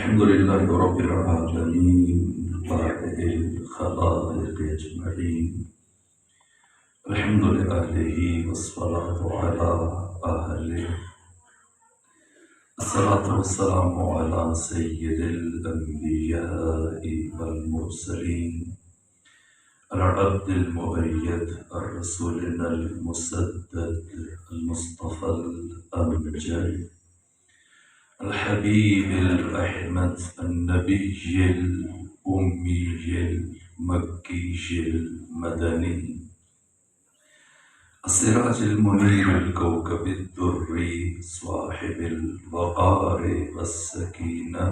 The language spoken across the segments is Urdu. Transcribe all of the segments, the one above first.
الحمد لله رب العالمين بارئ الخلائق أجمعين. الحمد لله والصلاة على أهله. الصلاة والسلام على سيد الأنبياء والمرسلين العبد المؤيد الرسولنا المسدد المصطفى الأمجد الحبيب الأحمد النبي الأمي المكي المدني السراج المنير الكوكب الدري صاحب الوقار والسكينة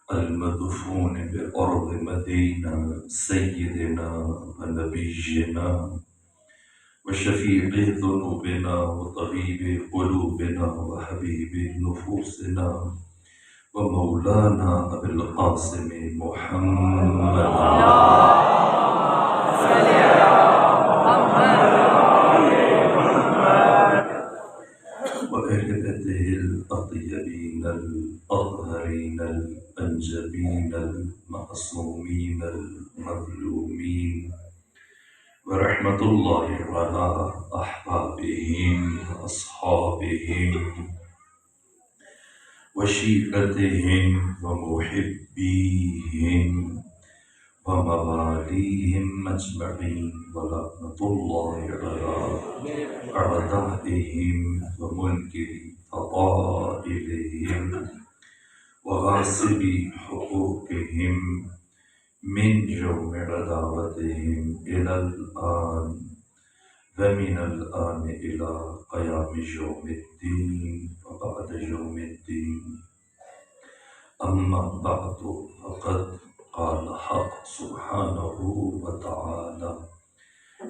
المدفون بأرض مدينة سيدنا ونبينا وشفيع ذنوبنا وطبيب قلوبنا وحبيب نفوسنا ومولانا أبي القاسم محمد وأهلته الأطيبين الأطهرين الأنجبين المعصومين المظلومين ورحمة الله على أحبابهم وأصحابهم وشيعتهم ومحبيهم ومواليهم أجمعين ولعنة الله على أعدائهم ومنكر فضائلهم وغاصب حقوقهم من يوم عداوتهم إلى الآن ومن الآن إلى قيام يوم الدين وبعد يوم الدين. أما بعد فقد قال حق سبحانه وتعالى: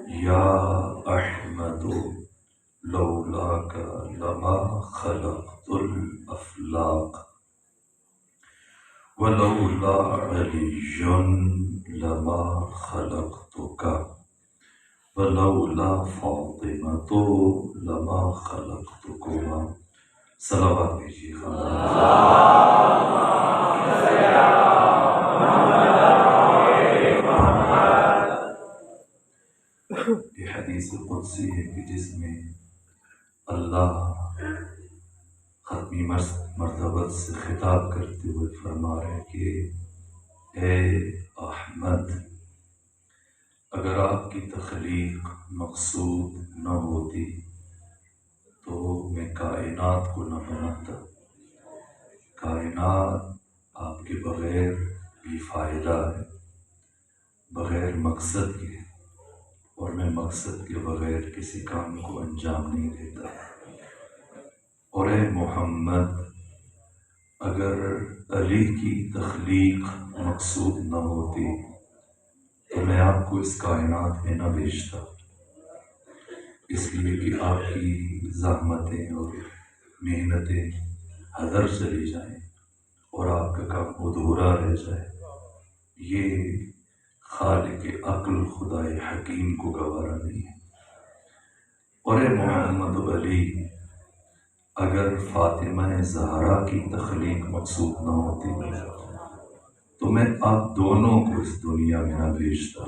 يا أحمد لولاك لما خلقت الأفلاق ولولا علي لما خلقتك ولولا فاطمة لما خلقتكما. صلوات بيجي یہ حدیث قدسی ہے کہ جس میں اللہ ختمی مرتبت سے خطاب کرتے ہوئے فرما رہے کہ اے احمد، اگر آپ کی تخلیق مقصود نہ ہوتی تو میں کائنات کو نہ بناتا. کائنات آپ کے بغیر بھی فائدہ ہے، بغیر مقصد کے، اور میں مقصد کے بغیر کسی کام کو انجام نہیں دیتا. اور اے محمد، اگر علی کی تخلیق مقصود نہ ہوتی تو میں آپ کو اس کائنات میں نہ بھیجتا، اس لیے کہ آپ کی زحمتیں اور محنتیں ہدر چلی جائیں اور آپ کا کام ادھورا رہ جائے. یہ خالق عقل خدائے حکیم کو گوارا نہیں ہے. اور اے محمد و علی، اگر فاطمہ زہرا کی تخلیق مقصود نہ ہوتی تو میں آپ دونوں کو اس دنیا میں نہ بھیجتا،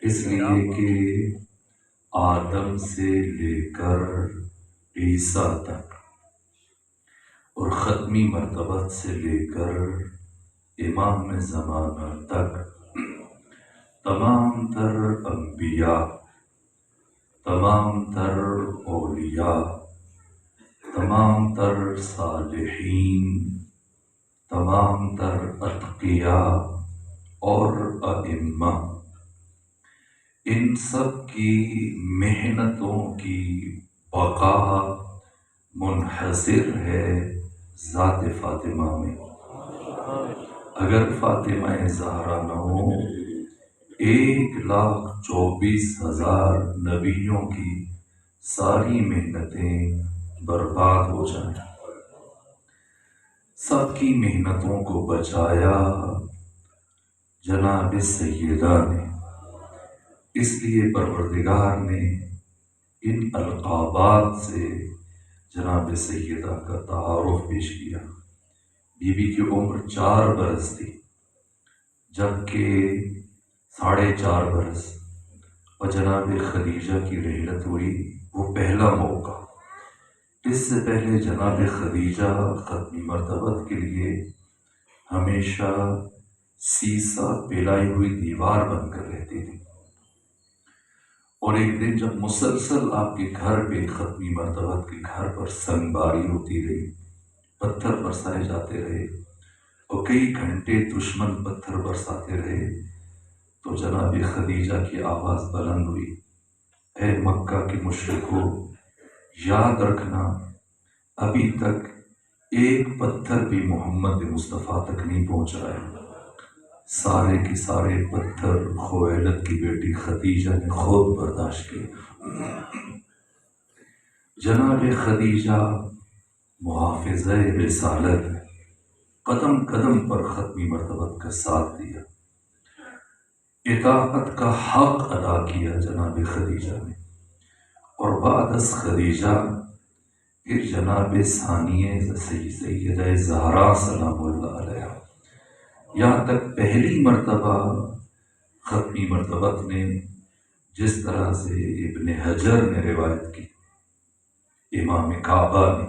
اس لیے کہ آدم سے لے کر عیسیٰ تک اور ختمی مرتبت سے لے کر امام زمانہ تک تمام تر انبیاء، تمام تر اولیاء، تمام تر صالحین، تمام تر اتقیاء اور ائمہ، ان سب کی محنتوں کی بقا منحصر ہے ذات فاطمہ میں. اگر فاطمہ زہرا نہ ہو، 1,24,000 نبیوں کی ساری محنتیں برباد ہو جائیں. سب کی محنتوں کو بچایا جناب سیدہ نے. اس لیے پروردگار نے ان القابات سے جناب سیدہ کا تعارف پیش کیا بی بی کی عمر 4 برس تھی، جبکہ 4.5 برس اور جناب خدیجہ کی رحلت ہوئی، وہ پہلا موقع۔ اس سے پہلے جناب خدیجہ ختمی مرتبت کے لیے ہمیشہ سیسا پلائی ہوئی دیوار بن کر رہتی تھی، اور ایک دن جب مسلسل آپ کے گھر پہ ختمی مرتبت کے گھر پر سنگ باری ہوتی رہی، پتھر برسائے جاتے رہے اور کئی گھنٹے دشمن پتھر برساتے رہے، تو جناب خدیجہ کی آواز بلند ہوئی، اے مکہ کے مشرکو، یاد رکھنا ابھی تک ایک پتھر بھی محمد مصطفیٰ تک نہیں پہنچ رہا ہے۔ سارے کے سارے پتھر خویلد کی بیٹی خدیجہ نے خود برداشت کیے۔ جناب خدیجہ محافظہ رسالت قدم قدم پر ختمی مرتبت کا ساتھ دیا، اطاعت کا حق ادا کیا جناب خدیجہ نے، اور بعد از خدیجہ پھر جناب ثانیہ سیدہ زہرا سلام اللہ علیہ، یہاں تک پہلی مرتبہ ختمی مرتبت نے جس طرح سے ابن حجر نے روایت کی، امام کعبہ نے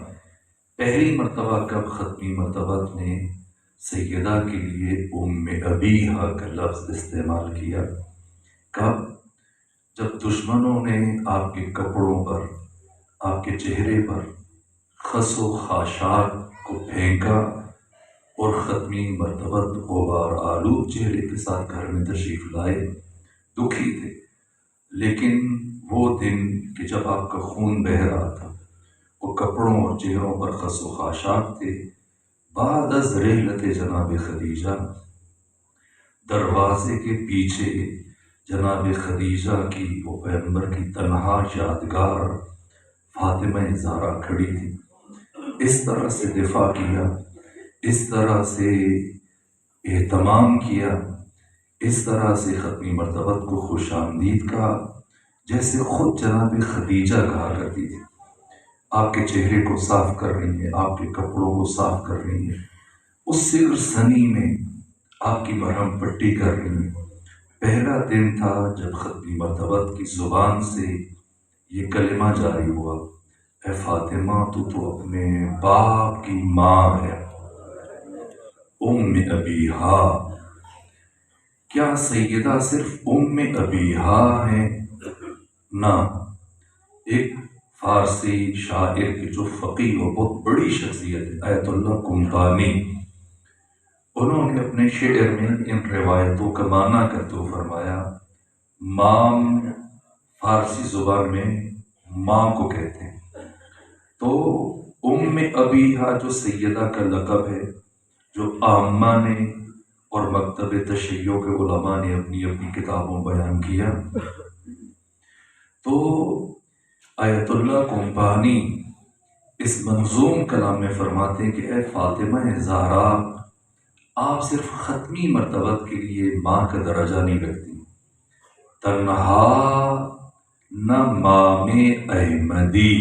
پہلی مرتبہ کب ختمی مرتبت نے سیدہ کے لیے ام ابیہا کا لفظ استعمال کیا؟ کب؟ جب دشمنوں نے آپ کے کپڑوں پر، آپ کے چہرے پر خس و خاشاک کو پھینکا اور ختمی مرتبت غبار آلود چہرے کے ساتھ گھر میں تشریف لائے، دکھی تھے، لیکن وہ دن کہ جب آپ کا خون بہہ رہا تھا، وہ کپڑوں اور چہروں پر خس و خاشاک تھے۔ بعد از رحلت جناب خدیجہ دروازے کے پیچھے جناب خدیجہ کی، وہ پیغمبر کی تنہا یادگار فاطمہ زہرا کھڑی تھی، اس طرح سے دفاع کیا، اس طرح سے اہتمام کیا، اس طرح سے ختمی مرتبت کو خوش آمدید کہا، جیسے خود جناب خدیجہ کہا کرتی تھی۔ آپ کے چہرے کو صاف کر رہی ہیں، آپ کے کپڑوں کو صاف کر رہی ہیں، اس سر سنی میں آپ کی مرہم پٹی کر رہی ہیں۔ پہلا دن تھا جب ختمی مرتبت کی زبان سے یہ کلمہ جاری ہوا، اے فاطمہ تو اپنے باپ کی ماں ہے، ام ابیہا۔ کیا سیدہ صرف ام ابیہا ہیں؟ نہ، ایک فارسی شاعر کی جو فقیہ و بہت بڑی شخصیت ہے آیت اللہ کمپانی، انہوں نے اپنے شعر میں ان روایتوں کا معنی کرتے ہوئے فرمایا، مام فارسی زبان میں ماں کو کہتے ہیں، تو ام ابیہا جو سیدہ کا لقب ہے، جو عامہ نے اور مکتب تشیع کے علماء نے اپنی اپنی کتابوں بیان کیا، تو آیت اللہ کمپانی اس منظوم کلام میں فرماتے ہیں کہ اے فاطمہ زہرا، آپ صرف ختمی مرتبت کے لیے ماں کا درجہ نہیں رکھتی، تنہا نہ مام احمدی،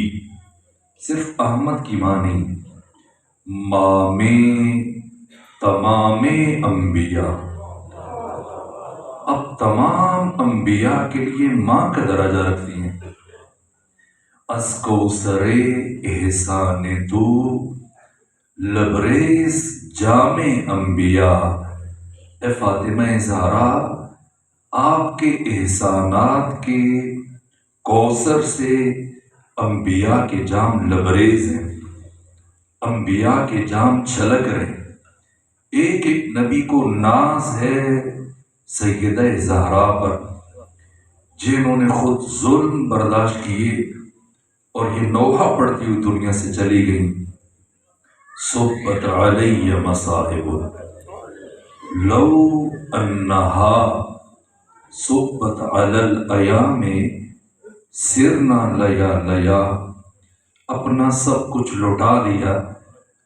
صرف احمد کی ماں نہیں، مام تمام انبیاء، اب تمام انبیاء کے لیے ماں کا درجہ رکھتی ہیں۔ از کوثر احسان تو لبریز جام انبیاء، اے فاطمہ زہرا، آپ کے احسانات کے کوثر سے انبیاء کے جام لبریز ہیں، انبیاء کے جام چھلک رہے ہیں۔ ایک ایک نبی کو ناز ہے سیدہ زہرا پر، جنہوں نے خود ظلم برداشت کیے اور یہ نوحہ پڑھتی ہوئی دنیا سے چلی گئیں۔ صبت علی مصائب لو انہا صبت علی الایام سرنا لیا لیا، اپنا سب کچھ لوٹا دیا،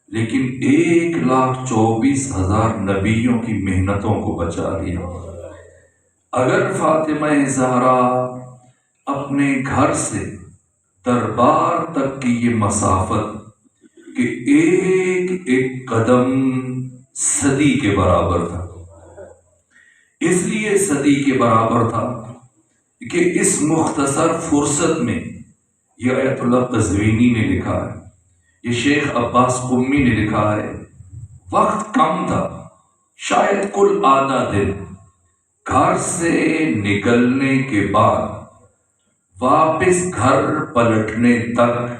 لیکن 1,24,000 نبیوں کی محنتوں کو بچا لیا۔ اگر فاطمہ زہرا اپنے گھر سے دربار تک کی یہ مسافت کہ ایک ایک قدم صدی کے برابر تھا۔ اس لیے صدی کے برابر تھا کہ اس مختصر فرصت میں یہ آیت اللہ قزوینی نے لکھا ہے، یہ شیخ عباس قمی نے لکھا ہے، وقت کم تھا، شاید کل آدھا دن۔ گھر سے نکلنے کے بعد واپس گھر پلٹنے تک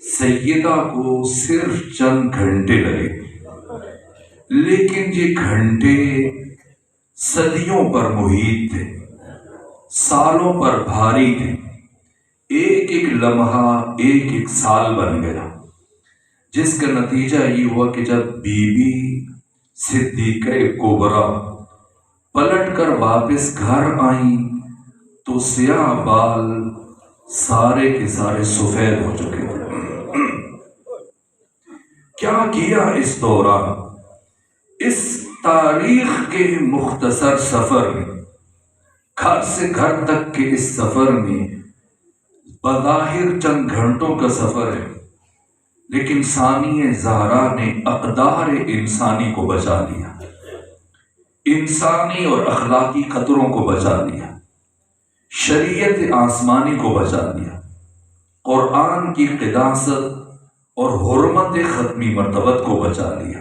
سیدہ کو صرف چند گھنٹے لگے، لیکن یہ گھنٹے صدیوں پر محیط تھے، سالوں پر بھاری تھے، ایک ایک لمحہ ایک ایک سال بن گیا، جس کا نتیجہ یہ ہوا کہ جب بی بی صدیقہ کبریٰ پلٹ کر واپس گھر آئیں تو سیاہ بال سارے کے سارے سفید ہو چکے تھے۔ کیا کیا اس دوران؟ اس تاریخ کے مختصر سفر میں، گھر سے گھر تک کے اس سفر میں بظاہر چند گھنٹوں کا سفر ہے، لیکن ثانیہ زہرا نے اقدار انسانی کو بچا لیا، انسانی اور اخلاقی خطروں کو بچا لیا، شریعت آسمانی کو بچا لیا، قرآن کی قداست اور حرمت ختمی مرتبت کو بچا لیا،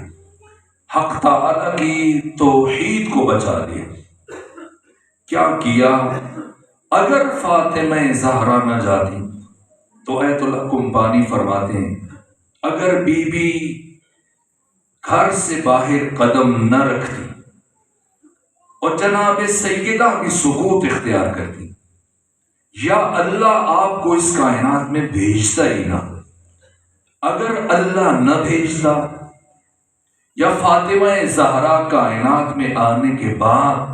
حق تعالی کی توحید کو بچا لیا۔ کیا کیا؟ اگر فاطمہ زہرا نہ جاتی تو آیت اللہ کمپانی فرماتے ہیں اگر بی بی گھر سے باہر قدم نہ رکھتی اور جناب سیدہ بھی سکوت اختیار کرتی، یا اللہ آپ کو اس کائنات میں بھیجتا ہی نہ، اگر اللہ نہ بھیجتا یا فاطمہ زہرا کائنات میں آنے کے بعد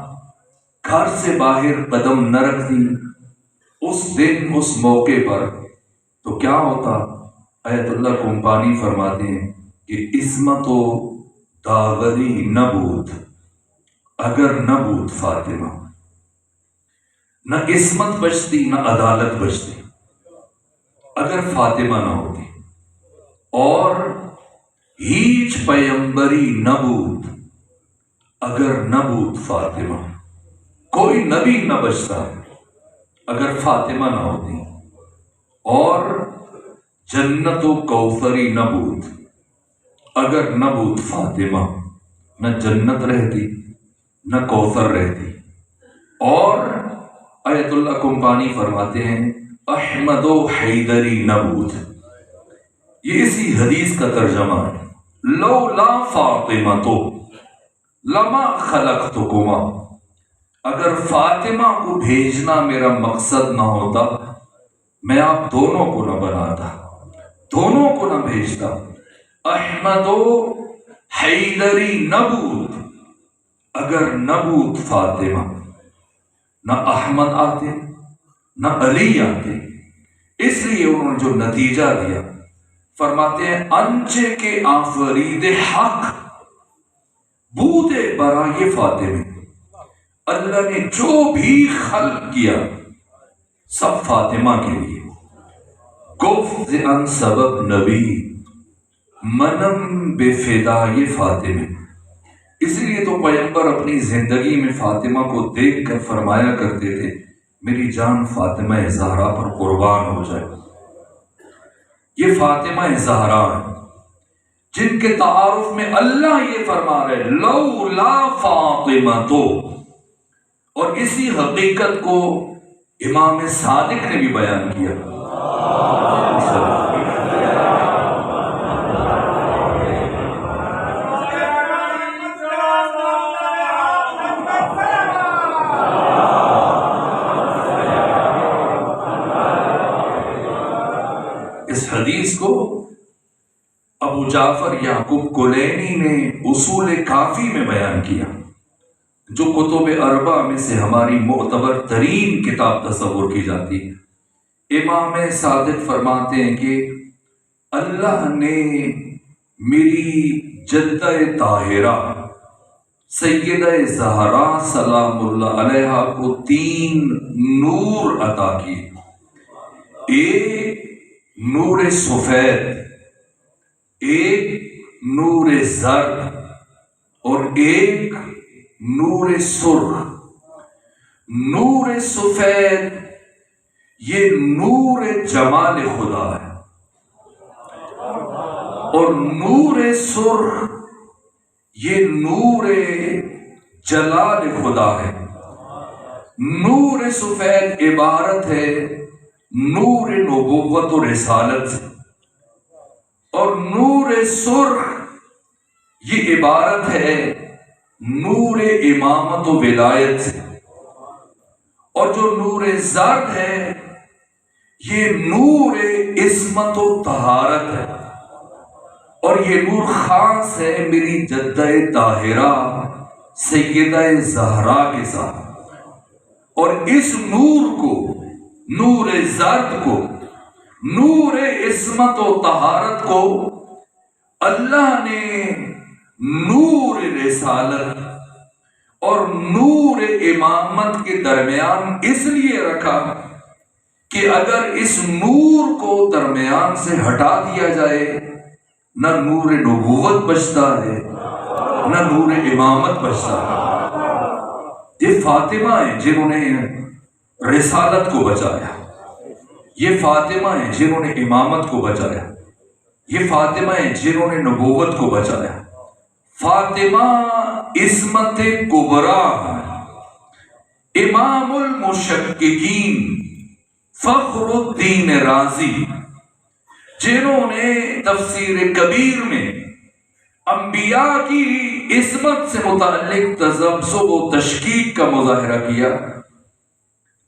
گھر سے باہر قدم نہ رکھتی اس دن اس موقع پر، تو کیا ہوتا؟ آیت اللہ کمپانی فرماتے ہیں کہ عصمت و داوری نبود، اگر نہ بود فاطمہ، نہ عصمت بچتی نہ عدالت بچتی اگر فاطمہ نہ ہوتی، اور ہیچ پیمبری نہ بود اگر نہ بود فاطمہ، کوئی نبی نہ بچتا اگر فاطمہ نہ ہوتی، اور جنت و کوثری نہ بود اگر نہ بود فاطمہ، نہ جنت رہتی نہ کوثر رہتی۔ اور آیت اللہ کمپانی فرماتے ہیں احمد و حیدری نہ بود، یہ اسی حدیث کا ترجمہ ہے، لولا فاطمہ تو لما خلقتکما، اگر فاطمہ کو بھیجنا میرا مقصد نہ ہوتا میں آپ دونوں کو نہ بناتا، دونوں کو نہ بھیجتا۔ احمد و حیدری نہ بود، اگر نہ بود فاطمہ، نہ احمد آتے نہ علی آتے۔ اس لیے انہوں نے جو نتیجہ دیا، فرماتے ہیں انچے کے آفرید حق بودے برائے فاطمہ، اللہ نے جو بھی خلق کیا سب فاطمہ کے لیے، گفت ان سبب نبی منم بے فدائے فاطمہ۔ اس لیے تو پیغمبر اپنی زندگی میں فاطمہ کو دیکھ کر فرمایا کرتے تھے میری جان فاطمہ زہرا پر قربان ہو جائے۔ یہ فاطمہ زہرا ہے جن کے تعارف میں اللہ یہ فرما رہے لولا فاطمہ تو، اور اسی حقیقت کو امام صادق نے بھی بیان کیا۔ اس حدیث کو ابو جعفر یعقوب کلینی نے اصول کافی میں بیان کیا، جو کتب اربع میں سے ہماری معتبر ترین کتاب تصور کی جاتی ہے۔ امام صادق فرماتے ہیں کہ اللہ نے میری جدہ طاہرہ سیدہ زہرا سلام اللہ علیہا کو 3 نور عطا کیے۔ ایک نور سفید، ایک نور زرد اور ایک نور سرخ۔ نور سفید یہ نور جمال خدا ہے، اور نور سرخ یہ نور جلال خدا ہے۔ نور سفید عبارت ہے نور نبوت و رسالت سے، اور نور سرخ یہ عبارت ہے نور امامت و ولایت سے، اور جو نور زرد ہے یہ نور عصمت و طہارت ہے، اور یہ نور خاص ہے میری جدہ طاہرہ سیدہ زہرا کے ساتھ۔ اور اس نور کو، نور زرد کو، نور عصمت و طہارت کو اللہ نے نور رسالت اور نور امامت کے درمیان اس لیے رکھا کہ اگر اس نور کو درمیان سے ہٹا دیا جائے نہ نور نبوت بچتا ہے نہ نور امامت بچتا ہے۔ یہ فاطمہ ہیں جنہوں نے رسالت کو بچایا، یہ فاطمہ ہیں جنہوں نے امامت کو بچایا، یہ فاطمہ ہیں جنہوں نے نبوت کو بچایا۔ فاطمہ عصمت کبریٰ ہے، امام المشککین فخر الدین رازی جنہوں نے تفسیر کبیر میں انبیاء کی عصمت سے متعلق تذبذب و تشکیک کا مظاہرہ کیا،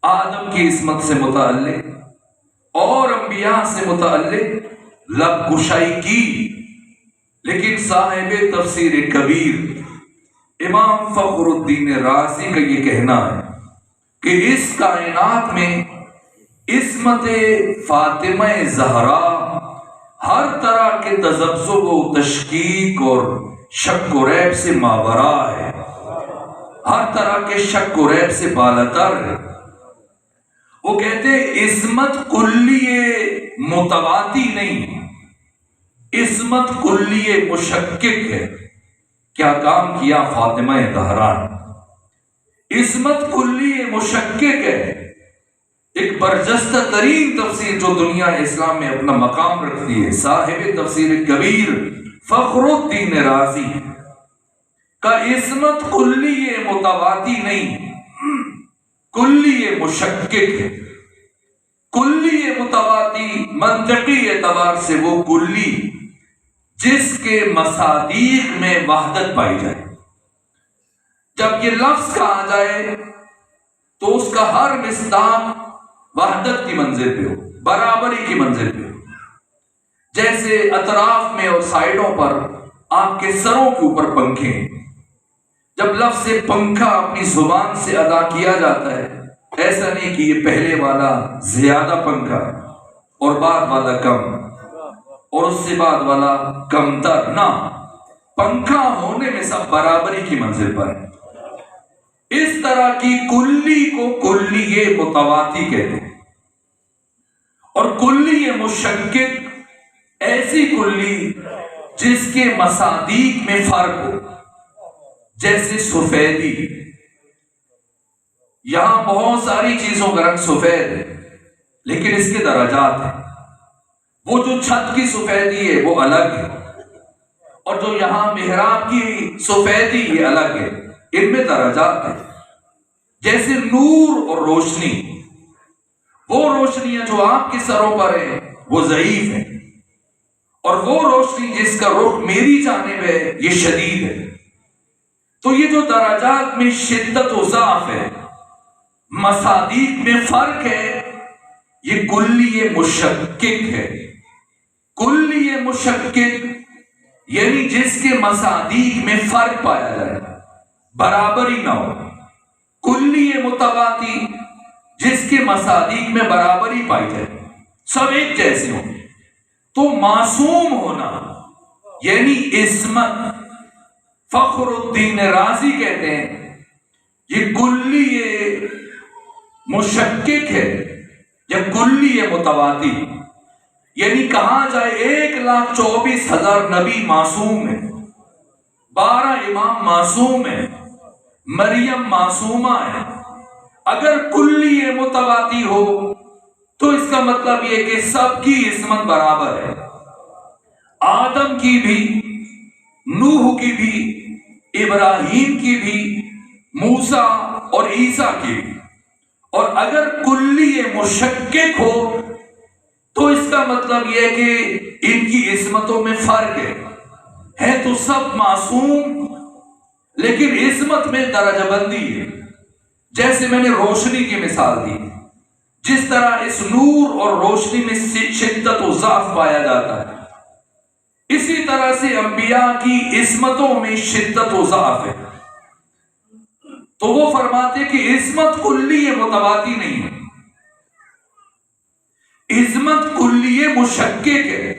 آدم کی عصمت سے متعلق اور انبیاء سے متعلق لب کشائی کی، لیکن صاحب تفسیر کبیر امام فخر الدین رازی کا یہ کہنا ہے کہ اس کائنات میں عصمت فاطمہ زہرا ہر طرح کے تذبذب و تشکیک اور شک و ریب سے ماورا ہے، ہر طرح کے شک و ریب سے بالاتر ہے۔ وہ کہتے ہیں عصمت کلی متواتی نہیں، عصمت کلی مشکک ہے۔ کیا کام کیا فاطمہ زہرا نے؟ عصمت کلی مشکک ہے، ایک برجستہ ترین تفسیر جو دنیا اسلام میں اپنا مقام رکھتی ہے، صاحب تفسیر کبیر فخر الدین رازی کا عصمت کلی متواتی نہیں، کلی مشکک ہے۔ کلی متواتی منطقی اعتبار سے وہ کلی جس کے مصادیق میں وحدت پائی جائے۔ جب یہ لفظ کہا جائے تو اس کا ہر مصداق وحدت کی منزل پہ ہو، برابری کی منزل پہ ہو۔ جیسے اطراف میں اور سائیڈوں پر آپ کے سروں کے اوپر پنکھے ہیں، جب لفظ پنکھا اپنی زبان سے ادا کیا جاتا ہے، ایسا نہیں کہ یہ پہلے والا زیادہ پنکھا اور بعد والا کم اور اس سے بعد والا کم تر، نہ، پنکھا ہونے میں سب برابری کی منزل پر ہے۔ اس طرح کی کلی کو کلی متواتی کہتے ہیں، اور کلی مشکک ایسی کلی جس کے مصادیق میں فرق ہو، جیسے سفیدی۔ یہاں بہت ساری چیزوں کا رنگ سفید ہے لیکن اس کے درجات ہیں۔ وہ جو چھت کی سفیدی ہے وہ الگ ہے، اور جو یہاں محراب کی سفیدی یہ الگ ہے، ان میں درجات ہیں۔ جیسے نور اور روشنی، وہ روشنیاں جو آپ کے سروں پر ہیں وہ ضعیف ہیں، اور وہ روشنی جس کا رخ میری جانب ہے یہ شدید ہے۔ تو یہ جو درجات میں شدت و ضعف ہے، مصادیق میں فرق ہے، یہ کلی مشکک ہے۔ کلی مشکک یعنی جس کے مصادیق میں فرق پایا جائے، برابری نہ ہو۔ کلی متواتی جس کے مصادیق میں برابری پائی جائے، سب ایک جیسے ہوں۔ تو معصوم ہونا یعنی عصمت، فخر الدین رازی کہتے ہیں یہ کلی مشکک ہے یا کلی متواتی۔ یعنی کہا جائے 1,24,000 نبی معصوم ہیں، 12 امام معصوم ہیں، مریم معصومہ ہے۔ اگر کلی متواتی ہو تو اس کا مطلب یہ کہ سب کی عصمت برابر ہے، آدم کی بھی، نوح کی بھی، ابراہیم کی بھی، موسیٰ اور عیسیٰ کی بھی۔ اور اگر کلی مشکک ہو تو اس کا مطلب یہ کہ ان کی عصمتوں میں فرق ہے تو سب معصوم لیکن عصمت میں درجہ بندی ہے۔ جیسے میں نے روشنی کی مثال دی، جس طرح اس نور اور روشنی میں شدت و ضعف پایا جاتا ہے، اسی طرح سے انبیاء کی عصمتوں میں شدت و ضعف ہے۔ تو وہ فرماتے کہ عصمت کلی متواتی نہیں ہے، عصمت کلی مشکک ہے،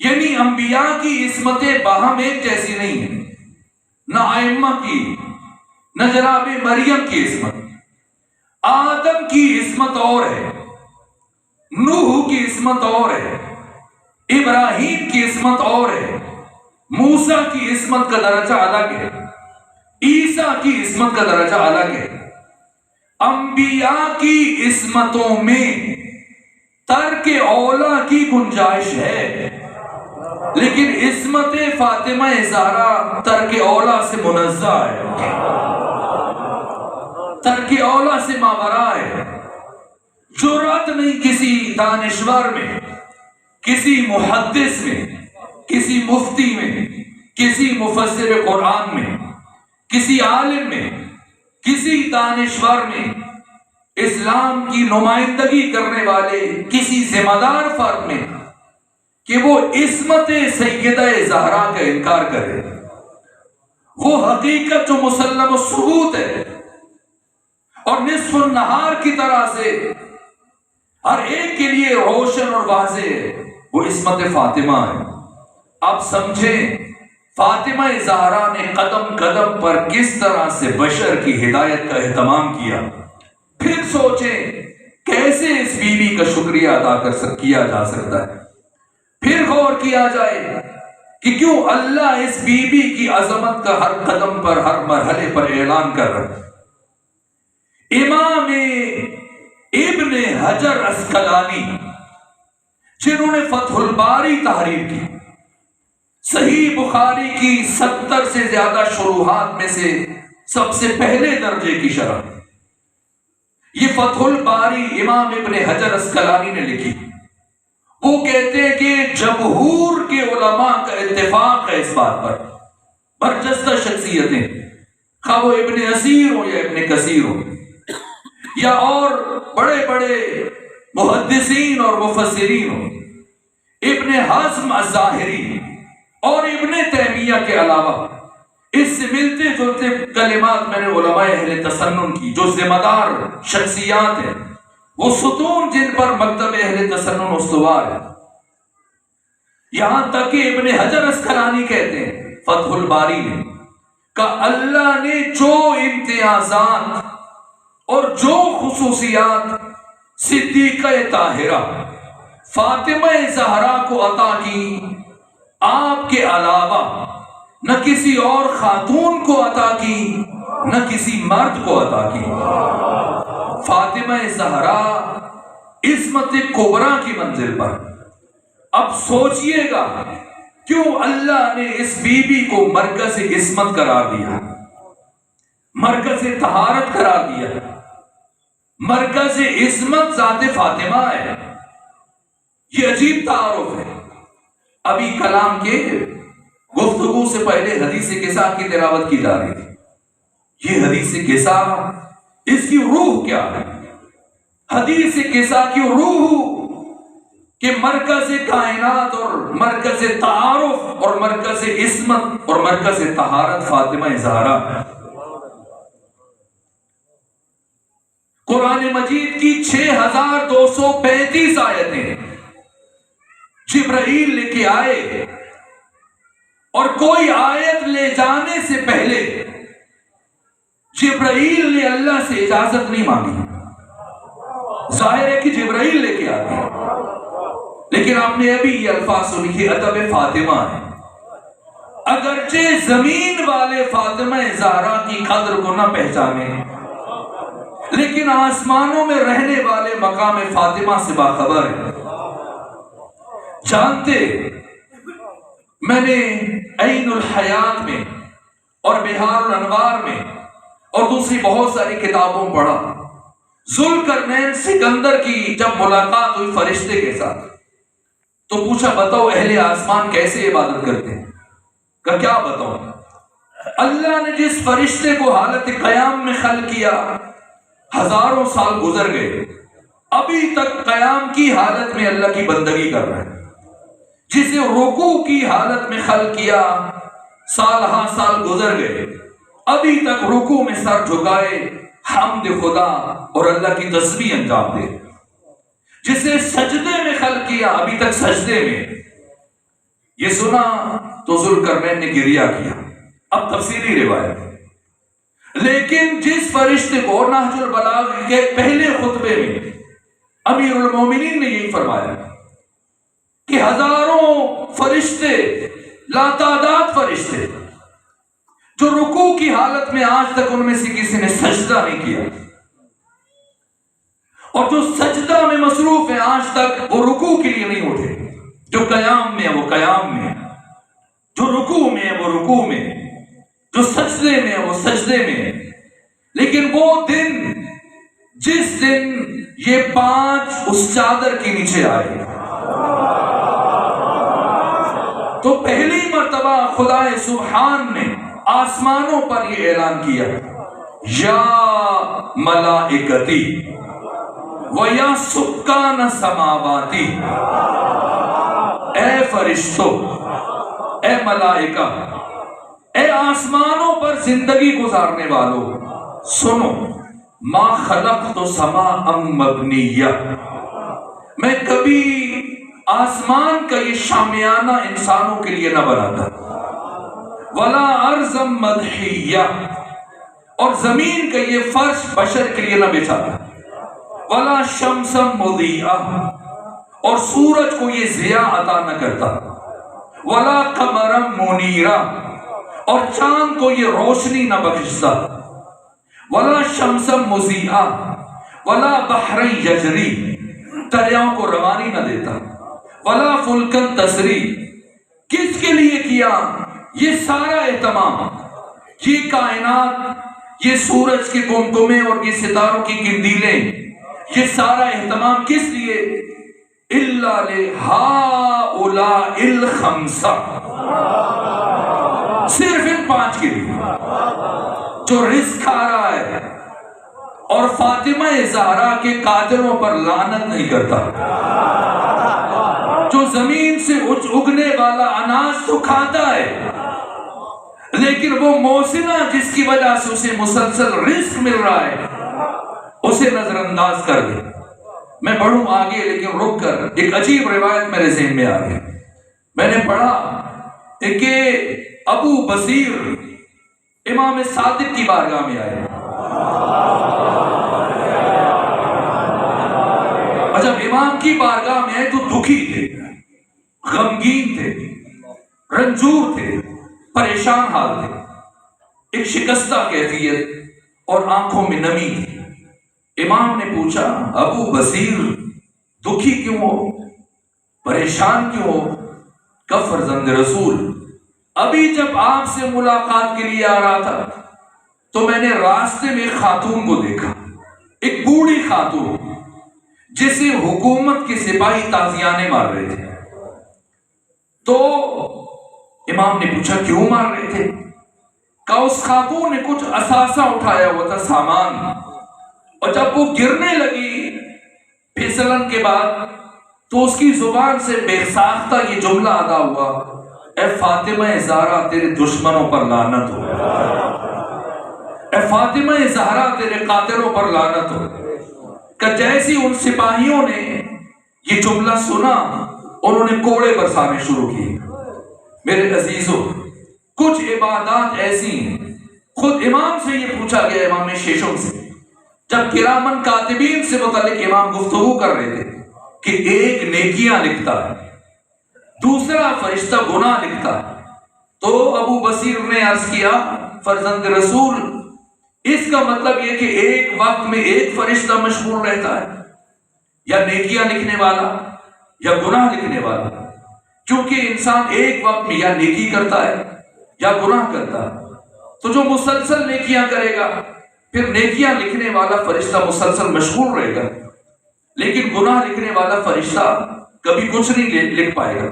یعنی انبیاء کی عصمتیں باہم ایک جیسی نہیں ہیں، نہ ائمہ کی، نہ جناب مریم کی عصمت۔ آدم کی عصمت اور ہے، نوح کی عصمت اور ہے، ابراہیم کی عصمت اور ہے، موسیٰ کی عصمت کا درجہ الگ ہے، عیسیٰ کی عصمت کا درجہ الگ ہے۔ انبیاء کی عصمتوں میں ترک اولا کی گنجائش ہے، لیکن عصمت فاطمہ زہرا ترک اولا سے منزہ ہے، ترک اولا سے ماورا ہے۔ جرأت نہیں کسی دانشور میں، کسی محدث میں، کسی مفتی میں، کسی مفسر قرآن میں، کسی عالم میں، کسی دانشور میں، اسلام کی نمائندگی کرنے والے کسی ذمہ دار فرد میں، کہ وہ عصمت سیدہ زہرا کا انکار کرے۔ وہ حقیقت جو مسلم الثبوت ہے اور نصف النہار کی طرح سے ہر ایک کے لیے روشن اور واضح ہے، وہ عصمت فاطمہ ہے۔ اب سمجھیں فاطمہ زہرا نے قدم قدم پر کس طرح سے بشر کی ہدایت کا اہتمام کیا، پھر سوچیں کیسے اس بیوی کا شکریہ ادا کیا جا سکتا ہے۔ پھر غور کیا جائے کہ کیوں اللہ اس بیوی کی عظمت کا ہر قدم پر، ہر مرحلے پر اعلان کر رہا ہے۔ امام ابن حجر عسقلانی جنہوں نے فتح الباری تحریر کی، صحیح بخاری کی 70 سے زیادہ شروحات میں سے سب سے پہلے درجے کی شرح، یہ فتح الباری امام ابن حجر عسقلانی نے لکھی۔ وہ کہتے ہیں کہ جمہور کے علماء کا اتفاق ہے اس بات پر، برجستہ شخصیتیں، خواہ وہ ابن اسیر ہو یا ابن کثیر ہو یا اور بڑے بڑے محدثین اور مفسرین ہو، ابن حزم الظاہری اور ابن تیمیہ کے علاوہ اس سے ملتے جلتے کلمات میں نے علماء اہل تسنن کی، جو ذمہ دار شخصیات ہیں، وہ ستون جن پر مکتب اہل تسنن استوار ہے۔ یہاں تک کہ ابن حجر عسقلانی کہتے ہیں فتح الباری میں کہ اللہ نے جو امتیازات اور جو خصوصیات صدیقہ طاہرہ فاطمہ زہرا کو عطا کی، آپ کے علاوہ نہ کسی اور خاتون کو عطا کی، نہ کسی مرد کو عطا کی۔ فاطمہ زہرا عصمت کبریٰ کی منزل پر۔ اب سوچئے گا کیوں اللہ نے اس بی بی کو مرکز عصمت قرار دیا، مرکز طہارت قرار دیا۔ مرکز عصمت ذات فاطمہ ہے، یہ عجیب تعارف ہے۔ ابھی کلام کے گفتگو سے پہلے حدیث قصہ کی تلاوت کی جا رہی تھی۔ یہ حدیث قصہ، اس کی روح کیا ہے؟ حدیث قصہ کی روح کہ مرکز کائنات اور مرکز تعارف اور مرکز عصمت اور مرکز طہارت فاطمہ زہرا ہے۔ قرآن مجید کی 6235 آیتیں جبرائیل لے کے آئے، اور کوئی آیت لے جانے سے پہلے جبرائیل نے اللہ سے اجازت نہیں مانگی۔ ظاہر ہے کہ جبرائیل لے کے آتے ہیں، لیکن آپ نے ابھی یہ الفاظ سنی کہ ادب فاطمہ ہے. اگرچہ زمین والے فاطمہ زہرا کی قدر کو نہ پہچانے، لیکن آسمانوں میں رہنے والے مقام فاطمہ سے باخبر ہے. جانتے میں نے عین الحیات میں اور بہار الانوار میں اور دوسری بہت ساری کتابوں میں پڑھا، ذوالقرنین سکندر کی جب ملاقات ہوئی فرشتے کے ساتھ تو پوچھا بتاؤ اہل آسمان کیسے عبادت کرتے ہیں؟ کہ کیا بتاؤں؟ اللہ نے جس فرشتے کو حالت قیام میں خلق کیا، ہزاروں سال گزر گئے، ابھی تک قیام کی حالت میں اللہ کی بندگی کر رہا ہے. جسے رکوع کی حالت میں خلق کیا، سال ہاں سال گزر گئے، ابھی تک رکوع میں سر جھکائے حمد خدا اور اللہ کی تسبیح انجام دے. جسے سجدے میں خلق کیا، ابھی تک سجدے میں. یہ سنا تو ذوالقرنین نے گریہ کیا. اب تفصیلی روایت ہے، لیکن جس فرشتے کو نہج البلاغہ کے پہلے خطبے میں امیر المومنین نے یہی فرمایا کہ ہزاروں فرشتے، لاتعداد فرشتے جو رکوع کی حالت میں آج تک ان میں سے کسی نے سجدہ نہیں کیا، اور جو سجدہ میں مصروف ہیں آج تک وہ رکوع کے لیے نہیں اٹھے. جو قیام میں ہے وہ قیام میں، جو رکوع میں ہے وہ رکوع میں، جو سجدے میں ہے وہ سجدے میں. لیکن وہ دن جس دن یہ پانچ اس چادر کے نیچے آئے تو پہلی مرتبہ خدا سبحان نے آسمانوں پر یہ اعلان کیا، یا ملائکتی و یا سکان سماواتی، اے فرشتوں، اے ملائکہ، اے آسمانوں پر زندگی گزارنے والوں، سنو، ما خلقت سماء مبنیہ، میں کبھی آسمان کا یہ شامیانہ انسانوں کے لیے نہ بناتا، ولا ارضا مدحیہ، اور زمین کا یہ فرش بشر کے لیے نہ بچھاتا، ولا شمسا مضیئہ، اور سورج کو یہ ضیاء عطا نہ کرتا، ولا قمرا منیرا، اور چاند کو یہ روشنی نہ بخشتا، ولا شمسا مضیئہ، ولا بحر یجری، دریاؤں کو روانی نہ دیتا، ولا فلکن تسری. کس کے لیے کیا یہ سارا اہتمام؟ یہ کائنات، یہ سورج کے کمکمے اور یہ ستاروں کی قندیلیں، یہ سارا اہتمام کس لیے؟ الا لہؤلاء الخمسہ، صرف ان پانچ کے لیے جو رزق کھا رہا ہے اور فاطمہ زہرا کے قاتلوں پر لعنت نہیں کرتا، جو زمین سے اگنے والا اناج تو کھاتا ہے لیکن وہ موسنہ جس کی وجہ سے اسے مسلسل رزق مل رہا ہے اسے نظر انداز کر دے. میں بڑھوں آگے لیکن رک کر ایک عجیب روایت میرے ذہن میں آ گئی. میں نے پڑھا کہ ابو بصیر امام صادق کی بارگاہ میں آئے، اور جب امام کی بارگاہ میں آئے تو دکھی تھے، غمگین تھے، رنجور تھے، پریشان حال تھے، ایک شکستہ کیفیت اور آنکھوں میں نمی تھی. امام نے پوچھا ابو بصیر دکھی کیوں ہو، پریشان کیوں ہو؟ کہ فرزند رسول ابھی جب آپ سے ملاقات کے لیے آ رہا تھا تو میں نے راستے میں ایک خاتون کو دیکھا، ایک بوڑھی خاتون جسے حکومت کے سپاہی تازیانے مار رہے تھے. تو امام نے پوچھا کیوں مار رہے تھے؟ کہ اس خاتون نے کچھ اثاثہ اٹھایا ہوا تھا، سامان، اور جب وہ گرنے لگی پھسلن کے بعد تو اس کی زبان سے بے ساختہ یہ جملہ ادا ہوا، اے فاطمہ زہرا تیرے دشمنوں پر لعنت ہو، اے فاطمہ زہرا تیرے قاتلوں پر لعنت ہو. کہ جیسی ان سپاہیوں نے یہ جملہ سنا انہوں نے کوڑے برسانے شروع کیے. میرے عزیزوں، کچھ عبادات ایسی ہیں، خود امام سے یہ پوچھا گیا، امام شیشم سے، جب کرامن کاتبین سے متعلق امام گفتگو کر رہے تھے کہ ایک نیکیاں لکھتا ہے، دوسرا فرشتہ گناہ لکھتا ہے۔ تو ابو بصیر نے عرض کیا فرزند رسول، اس کا مطلب یہ کہ ایک وقت میں ایک فرشتہ مشغول رہتا ہے، یا نیکیاں لکھنے والا یا گناہ لکھنے والا؟ چونکہ انسان ایک وقت میں یا نیکی کرتا ہے یا گناہ کرتا ہے، تو جو مسلسل نیکیاں کرے گا پھر نیکیاں لکھنے والا فرشتہ مسلسل مشغول رہے گا، لیکن گناہ لکھنے والا فرشتہ کبھی کچھ نہیں لکھ پائے گا۔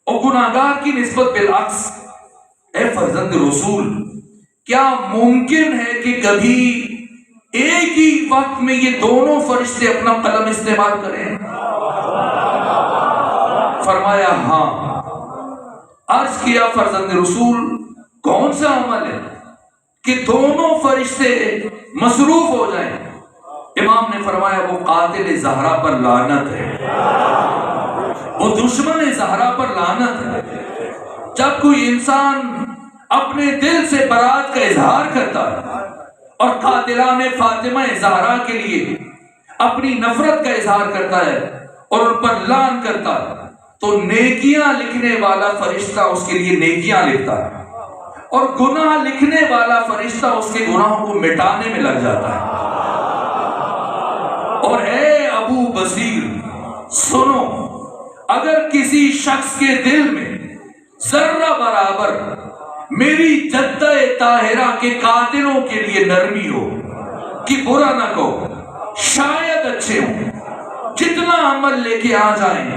اور گناہگار کی نسبت بالعکس، اے فرزند رسول، کیا ممکن ہے کہ کبھی ایک ہی وقت میں یہ دونوں فرشتے اپنا قلم استعمال کریں؟ فرمایا ہاں۔ عرض کیا فرزند رسول، کون سا عمل ہے کہ دونوں فرشتے مصروف ہو جائیں؟ امام نے فرمایا وہ قاتل زہرا پر لعنت ہے، وہ دشمن زہرا پر لعنت ہے۔ جب کوئی انسان اپنے دل سے برات کا اظہار کرتا ہے اور قاتلان فاطمہ زہرا کے لیے اپنی نفرت کا اظہار کرتا ہے اور ان پر لعن کرتا ہے، تو نیکیاں لکھنے والا فرشتہ اس کے لیے نیکیاں لکھتا ہے، اور گناہ لکھنے والا فرشتہ اس کے گناہوں کو مٹانے میں لگ جاتا ہے۔ اور اے ابو بصیر سنو، اگر کسی شخص کے دل میں ذرہ برابر میری جدہ طاہرہ کے قاتلوں کے لیے نرمی ہو کہ برا نہ کہو، شاید اچھے ہوں، جتنا عمل لے کے آ جائیں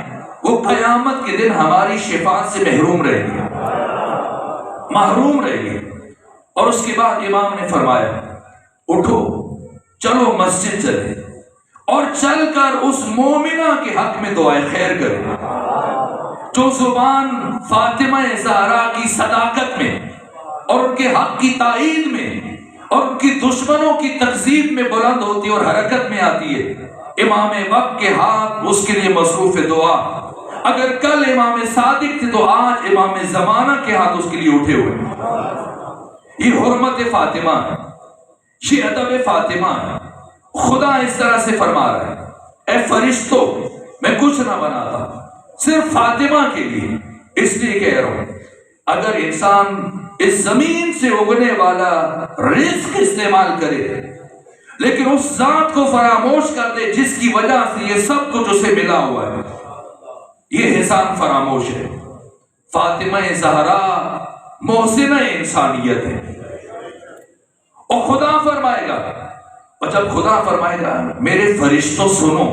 وہ قیامت کے دن ہماری شفاعت سے محروم رہے گی۔ اور اس کے بعد امام نے فرمایا اٹھو چلو مسجد چلے اور چل کر اس مومنہ کے حق میں دعائے خیر کرے جو زبان فاطمہ زہرا کی صداقت میں اور ان کے حق کی تائید میں اور ان کی دشمنوں کی تکذیب میں بلند ہوتی اور حرکت میں آتی ہے۔ امام وقت کے ہاتھ اس کے لیے مصروف دعا، اگر کل امام صادق تھے تو آج امام زمانہ کے ہاتھ اس کے لیے اٹھے ہوئے۔ یہ حرمت فاطمہ ہے، یہ ادب فاطمہ ہے۔ خدا اس طرح سے فرما رہا ہے، اے فرشتوں میں کچھ نہ بناتا صرف فاطمہ کے لیے، اس لیے کہہ رہا ہوں اگر انسان اس زمین سے اگنے والا رزق استعمال کرے لیکن اس ذات کو فراموش کر دے جس کی وجہ سے یہ سب کچھ اسے ملا ہوا ہے، یہ احسان فراموش ہے۔ فاطمہ زہرا محسنہ انسانیت ہے، اور خدا فرمائے گا، اور جب خدا فرمائے گا میرے فرشتوں سنو،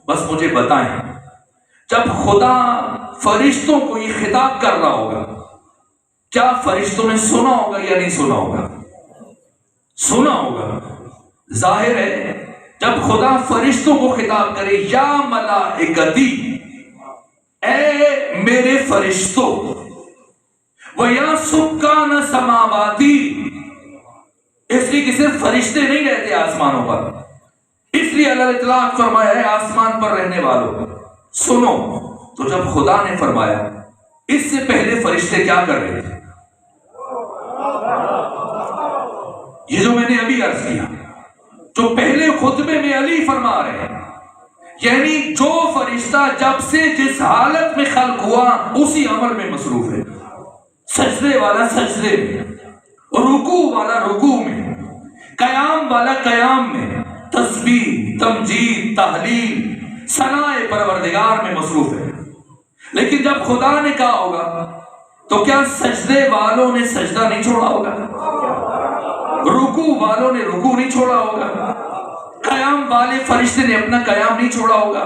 بس مجھے بتائیں، جب خدا فرشتوں کو یہ خطاب کر رہا ہوگا کیا فرشتوں نے سنا ہوگا یا نہیں سنا ہوگا؟ سنا ہوگا۔ ظاہر ہے جب خدا فرشتوں کو خطاب کرے یا ملائکتی، اے میرے فرشتوں، وَيَا سُكَّانَ سَمَاوَاتِ، اس لیے کہ صرف فرشتے نہیں رہتے آسمانوں پر، اس لیے اللہ اطلاق فرمایا ہے آسمان پر رہنے والوں سنو۔ تو جب خدا نے فرمایا، اس سے پہلے فرشتے کیا کر رہے تھے؟ یہ جو میں نے ابھی عرض کیا، جو پہلے خطبے میں علی فرما رہے ہیں، یعنی جو فرشتہ جب سے جس حالت میں خلق ہوا اسی عمل میں مصروف ہے، سجدے والا سجدے میں، رکوع والا رکوع میں، قیام والا قیام میں، تسبیح، تمجید، تحلیل، ثناء پروردگار میں مصروف ہے۔ لیکن جب خدا نے کہا ہوگا تو کیا سجدے والوں نے سجدہ نہیں چھوڑا ہوگا؟ رکوع والوں نے رکوع نہیں چھوڑا ہوگا؟ قیام والے فرشتے نے اپنا قیام نہیں چھوڑا ہوگا؟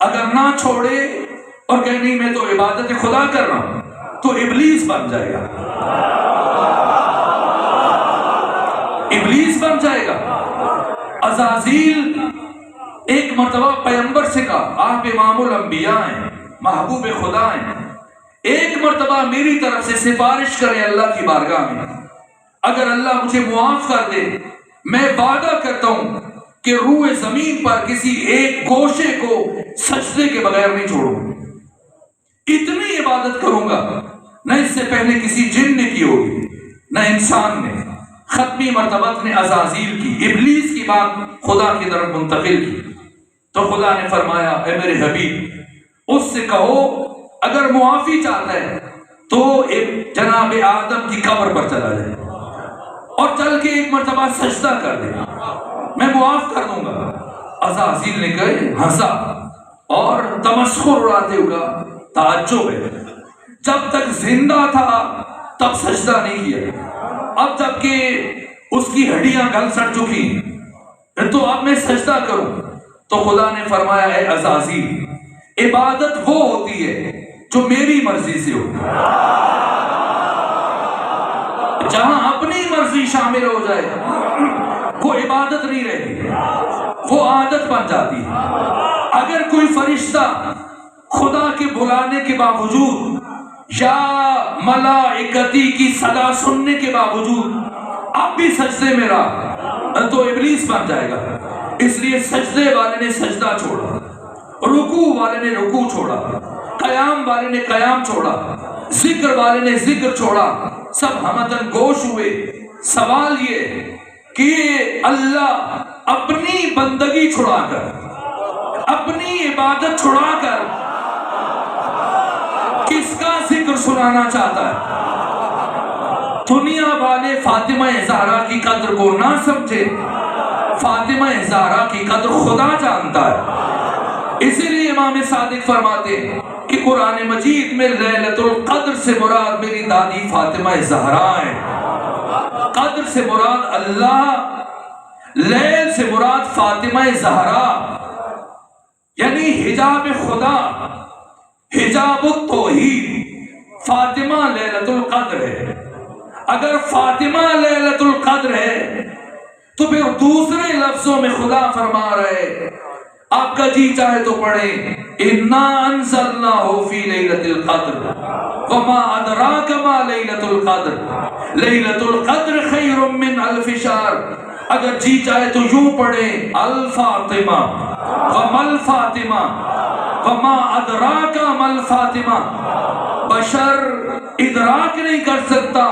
اگر نہ چھوڑے اور کہے نہیں میں تو عبادت خدا کر رہا ہوں تو ابلیس بن جائے گا، ابلیس بن جائے گا۔ عزازیل ایک مرتبہ پیغمبر سے کہا، آپ امام الانبیاء ہیں، محبوب خدا ہیں، ایک مرتبہ میری طرف سے سفارش کریں اللہ کی بارگاہ میں، اگر اللہ مجھے معاف کر دے میں وعدہ کرتا ہوں کہ روح زمین پر کسی ایک گوشے کو سجدے کے بغیر نہیں چھوڑوں، اتنی عبادت کروں گا نہ اس سے پہلے کسی جن نے کی ہوگی نہ انسان نے۔ ختمی مرتبت نے عزازیل کی، ابلیس کی بات خدا کی طرف منتقل کی۔ تو خدا نے فرمایا اے میرے حبیب اس سے کہو اگر معافی چاہتا ہے تو ایک جناب آدم کی قبر پر چلا جائے اور چل کے ایک مرتبہ سجدہ کر دے، میں معاف کر دوں گا۔ عزازیل نے کہے ہنسا اور تمسخر اڑاتے ہوگا، تعجب ہے، جب تک زندہ تھا تب سجدہ نہیں کیا، اب جب کہ اس کی ہڈیاں گل سڑ چکی تو اب میں سجدہ کروں۔ تو خدا نے فرمایا اے عزازیل، عبادت وہ ہوتی ہے جو میری مرضی سے ہو، جہاں اپنی مرضی شامل ہو جائے وہ عبادت نہیں رہتی، وہ عادت بن جاتی ہے۔ اگر کوئی فرشتہ خدا کے بلانے کے باوجود یا ملائکتی کی صدا سننے کے باوجود اب بھی سجدے میں رہا تو ابلیس بن جائے گا۔ اس لیے سجدے والے نے سجدہ چھوڑا، رکوع والے نے رکوع چھوڑا، قیام والے نے قیام چھوڑا، ذکر والے نے ذکر چھوڑا، سب ہمدن گوش ہوئے۔ سوال یہ کہ اللہ اپنی بندگی چھڑا کر، اپنی عبادت چھڑا کر کس کا ذکر سنانا چاہتا ہے؟ دنیا والے فاطمہ زہرا کی قدر کو نہ سمجھے، فاطمہ زہرا کی قدر خدا جانتا ہے۔ اسی لیے امام صادق فرماتے ہیں کہ قرآن مجید میں لیلۃ القدر سے مراد میری دادی فاطمہ زہرا ہے، قدر سے مراد اللہ، لیل سے مراد فاطمہ زہرا، یعنی حجاب خدا، حجاب التوحید، فاطمہ لیلۃ القدر ہے۔ اگر فاطمہ لیلۃ القدر ہے تو پھر دوسرے لفظوں میں خدا فرما رہے، آپ کا جی چاہے تو پڑھیں اِنَّا أَنزَلْنَاهُ فِي لَيْلَةِ الْقَدْرِ وَمَا أَدْرَاكَ مَا لَيْلَةُ الْقَدْرِ لَيْلَةُ الْقَدْرِ خَيْرٌ مِّنْ أَلْفِ شَهْرٍ۔ اگر جی چاہے تو یوں پڑھیں الفاطمہ وَمَا الْفَاطِمَةُ وَمَا أَدْرَاكَ مَا الْفَاطِمَةُ۔ بشر ادراک نہیں کر سکتا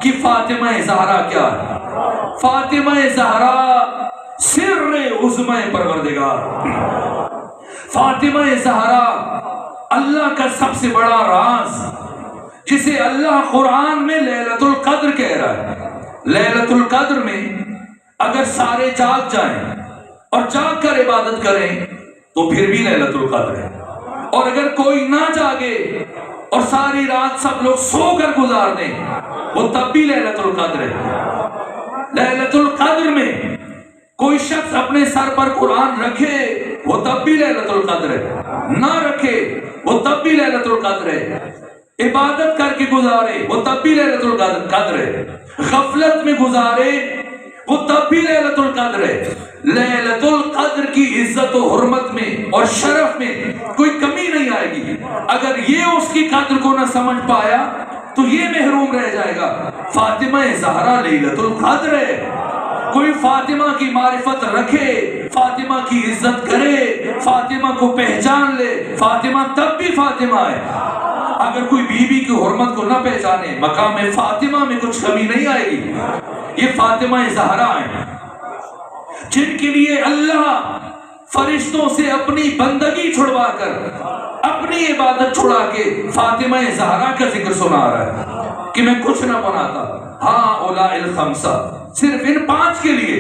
کہ فاطمہ زہرا کیا ہے۔ فاطمہ زہرا سر عظمہ پروردگار، فاطمہ زہرا اللہ کا سب سے بڑا راز، جسے اللہ قرآن میں لیلۃ القدر کہہ رہا ہے۔ لیلۃ القدر میں اگر سارے جاگ جائیں اور جاگ کر عبادت کریں تو پھر بھی لیلۃ القدر ہے، اور اگر کوئی نہ جاگے اور ساری رات سب لوگ سو کر گزار دیں وہ تب بھی لیلۃ القدر ہے۔ لیلۃ القدر میں کوئی شخص اپنے سر پر قرآن رکھے وہ تب بھی لیلۃ القدر ہے، نہ رکھے وہ تب بھی لیلۃ القدر ہے، عبادت کر کے گزارے وہ تب بھی لیلۃ القدر ہے، غفلت میں گزارے وہ تب بھی لیلۃ القدر ہے۔ لیلۃ القدر کی عزت و حرمت میں اور شرف میں کوئی کمی نہیں آئے گی۔ اگر یہ اس کی قدر کو نہ سمجھ پایا تو یہ محروم رہ جائے گا۔ فاطمہ زہرا لیلۃ القدر ہے۔ کوئی فاطمہ کی معرفت رکھے، فاطمہ کی عزت کرے، فاطمہ کو پہچان لے، فاطمہ تب بھی فاطمہ ہے۔ اگر کوئی بیوی کی حرمت کو نہ پہچانے، مقام فاطمہ میں کچھ کمی نہیں آئے گی۔ یہ فاطمہ زہرا ہیں جن کے لیے اللہ فرشتوں سے اپنی بندگی چھڑوا کر، اپنی عبادت چھڑا کے فاطمہ زہرا کا ذکر سنا رہا ہے کہ میں کچھ نہ بناتا۔ ہاں اولا الخمسہ، صرف ان 5 کے لیے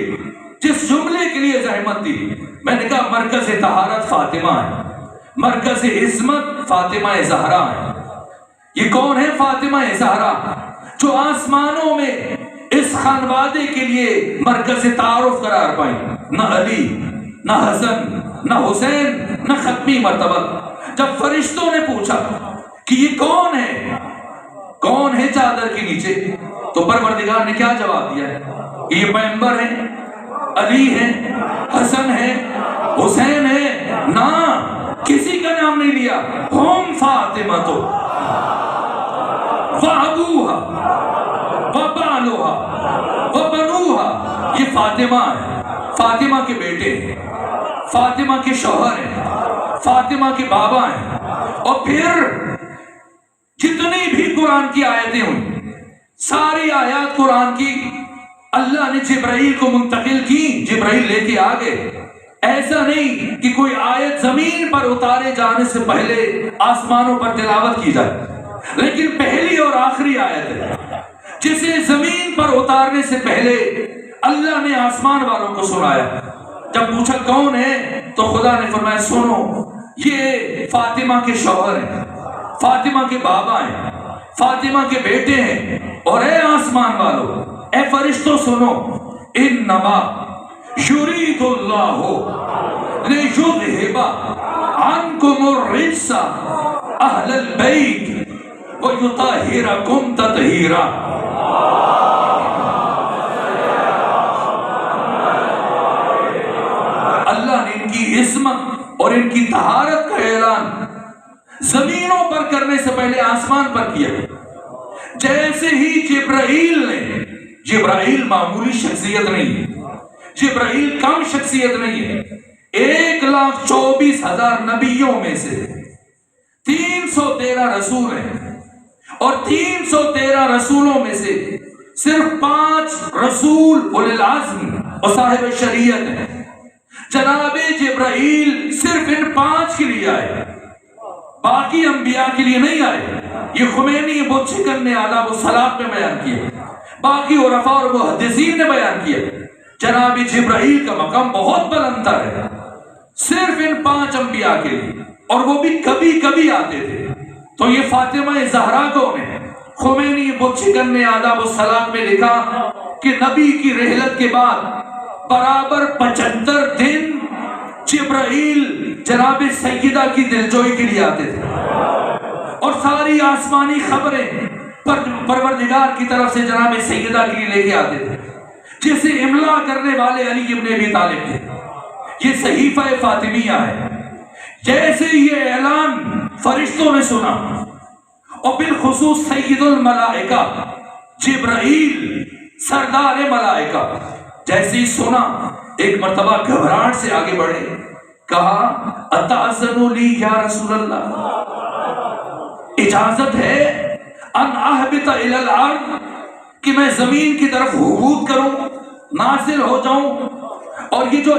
جس جملے کے لیے زحمت دی، میں نے کہا مرکز طہارت فاطمہ ہے، مرکز عصمت فاطمہ زہرا ہے۔ یہ کون ہے فاطمہ زہرا؟ جو آسمانوں میں اس خانوادے کے لیے مرکز تعارف قرار پائیں، نہ علی، نہ حسن، نہ حسین، نہ ختمی مرتبہ۔ جب فرشتوں نے پوچھا کہ یہ کون ہے، کون ہے چادر کے نیچے، تو پروردگار نے کیا جواب دیا ہے؟ یہ پیغمبر ہیں، علی ہیں، حسن ہیں، حسین ہیں، نہ کسی کا نام نہیں لیا۔ ہم فاطمہ تو وَأَبُوهَا وَبَعْلُهَا وَبَنُوهَا، یہ فاطمہ ہے، فاطمہ کے بیٹے ہیں، فاطمہ کے شوہر ہیں، فاطمہ کے بابا ہیں۔ اور پھر جتنی بھی قرآن کی آیتیں ہوئی، ساری آیات قرآن کی اللہ نے جبرائیل کو منتقل کی، جبرائیل لے کے آ گئے، ایسا نہیں کہ کوئی آیت زمین پر اتارے جانے سے پہلے آسمانوں پر تلاوت کی جائے، لیکن پہلی اور آخری آیت ہے جسے زمین پر اتارنے سے پہلے اللہ نے آسمان والوں کو سنایا۔ جب پوچھا کون ہے تو خدا نے فرمایا سنو، یہ فاطمہ کے شوہر ہیں، فاطمہ کے بابا ہیں، فاطمہ کے بیٹے ہیں، اور اے آسمان والو، اے فرشتوں سنو، انما یرید اللہ لیذھب عنکم الرجس اہل البیت ویطہرکم تطہیرا۔ اللہ نے ان کی عصمت اور ان کی طہارت کا اعلان زمینوں پر کرنے سے پہلے آسمان پر کیا۔ جیسے ہی جبرائیل معمولی شخصیت نہیں ہے، جبرائیل کم شخصیت نہیں ہے، 1,24,000 نبیوں میں سے 313 رسول ہیں، اور 313 رسولوں میں سے صرف 5 رسول اولی العزم اور صاحب شریعت ہیں۔ جناب جبرائیل صرف ان 5 کے لیے آئے، باقی انبیاء کے لیے نہیں آئے۔ یہ خمینی بت شکن نے آداب الصلاۃ میں بیان کیا، باقی عرفاء اور محدثین نے بیان کیا۔ جناب جبرائیل کا مقام بہت بلند تر ہے، صرف ان 5 انبیاء کے لیے، اور وہ بھی کبھی کبھی آتے تھے۔ تو یہ فاطمہ زہرا کون ہے؟ خمینی بت شکن نے آداب الصلاۃ میں لکھا کہ نبی کی رحلت کے بعد برابر 75 دن جبرائیل جناب سیدہ کی دلجوئی کے لیے آتے تھے، اور ساری آسمانی خبریں پروردگار کی طرف سے جناب سیدہ کے لیے لے کے آتے تھے، جسے املا کرنے والے علی ابن ابی طالب تھے۔ یہ صحیفہ فاطمیہ ہے۔ جیسے یہ اعلان فرشتوں نے سنا، اور بالخصوص سید الملائکہ جبرائیل سردار ملائکہ جیسے ہی سنا، ایک مرتبہ گھبراہٹ سے آگے بڑھے، کہا اتأذن لی یا رسول اللہ، اجازت ہے ان اہبط الی الارض، کہ میں زمین کی طرف ہبوط کروں، نازل ہو جاؤں؟ اور یہ جو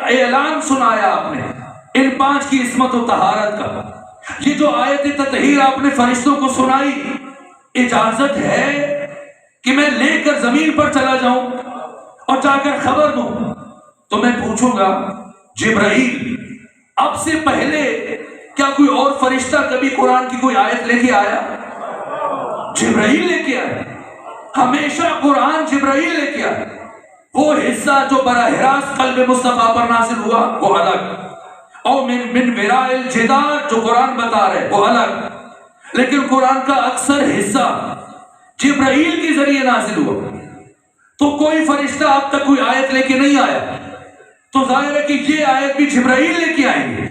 اعلان سنایا آپ نے ان 5 کی عصمت و طہارت کا، یہ جو آیت تطہیر آپ نے فرشتوں کو سنائی، اجازت ہے کہ میں لے کر زمین پر چلا جاؤں اور جا کر خبر دوں؟ تو میں پوچھوں گا جبرائیل، اب سے پہلے کیا کوئی اور فرشتہ کبھی قرآن کی کوئی آیت لے کے آیا؟ جبرائیل لے کے آیا، ہمیشہ قرآن جبرائیل لے کے آیا۔ وہ حصہ جو براہ راست قلب مصطفیٰ پر نازل ہوا وہ الگ، اور من وراء الجدار جو قرآن بتا رہے وہ الگ، لیکن قرآن کا اکثر حصہ جبرائیل کے ذریعے نازل ہوا۔ تو کوئی فرشتہ اب تک کوئی آیت لے کے نہیں آیا، تو ظاہر ہے کہ یہ آیت بھی جبرائیل لے کے آئیں گے۔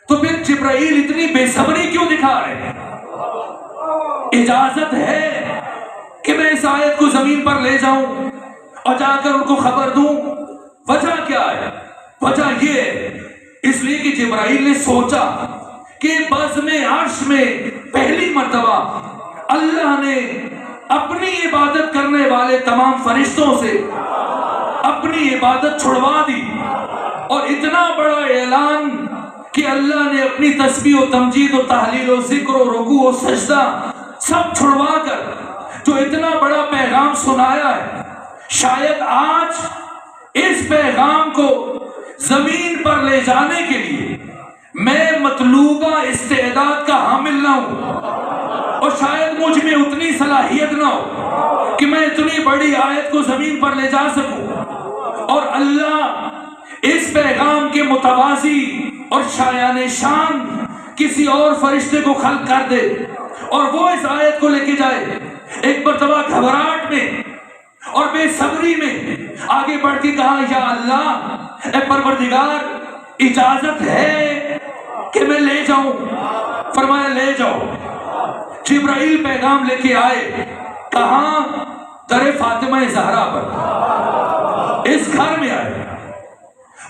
تو پھر جبرائیل اتنی بے صبری کیوں دکھا رہے ہیں؟ اجازت ہے کہ میں اس آیت کو زمین پر لے جاؤں اور جا کر ان کو خبر دوں؟ وجہ کیا ہے؟ وجہ یہ ہے اس لیے کہ جبرائیل نے سوچا کہ بزم عرش میں پہلی مرتبہ اللہ نے اپنی عبادت کرنے والے تمام فرشتوں سے اپنی عبادت چھڑوا دی، اور اتنا بڑا اعلان کہ اللہ نے اپنی تسبیح و تمجید و تحلیل و ذکر و رکوع و سجدہ سب چھڑوا کر جو اتنا بڑا پیغام سنایا ہے، شاید آج اس پیغام کو زمین پر لے جانے کے لیے میں مطلوبہ استعداد کا حامل نہ ہوں، اور شاید مجھ میں اتنی صلاحیت نہ ہو کہ میں اتنی بڑی آیت کو زمین پر لے جا سکوں۔ اور اللہ اس پیغام کے متوازی اور شایان شان کسی اور فرشتے کو خلق کر دے اور وہ اس آیت کو لے کے جائے۔ ایک مرتبہ گھبراہٹ میں اور بے صبری میں آگے بڑھ کے کہا یا اللہ، اے پروردگار، اجازت ہے کہ میں لے جاؤں؟ فرمایا لے جاؤ۔ جبرائیل پیغام لے کے آئے، کہاں؟ در فاطمہ زہرا پر، اس گھر میں آئے،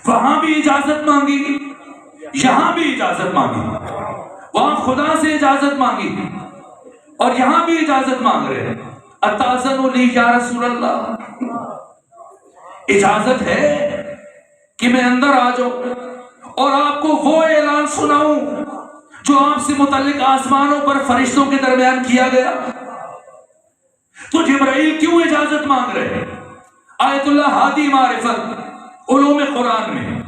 وہاں بھی اجازت مانگی، یہاں بھی اجازت مانگی، وہاں خدا سے اجازت مانگی اور یہاں بھی اجازت مانگ رہے ہیں۔ اتأذن لی یا رسول اللہ، اجازت ہے کہ میں اندر آ جاؤں اور آپ کو وہ اعلان سناؤں جو آپ سے متعلق آسمانوں پر فرشتوں کے درمیان کیا گیا؟ تو جبرائیل کیوں اجازت مانگ رہے ہیں؟ آیت اللہ ہادی معرفت علوم قرآن میں،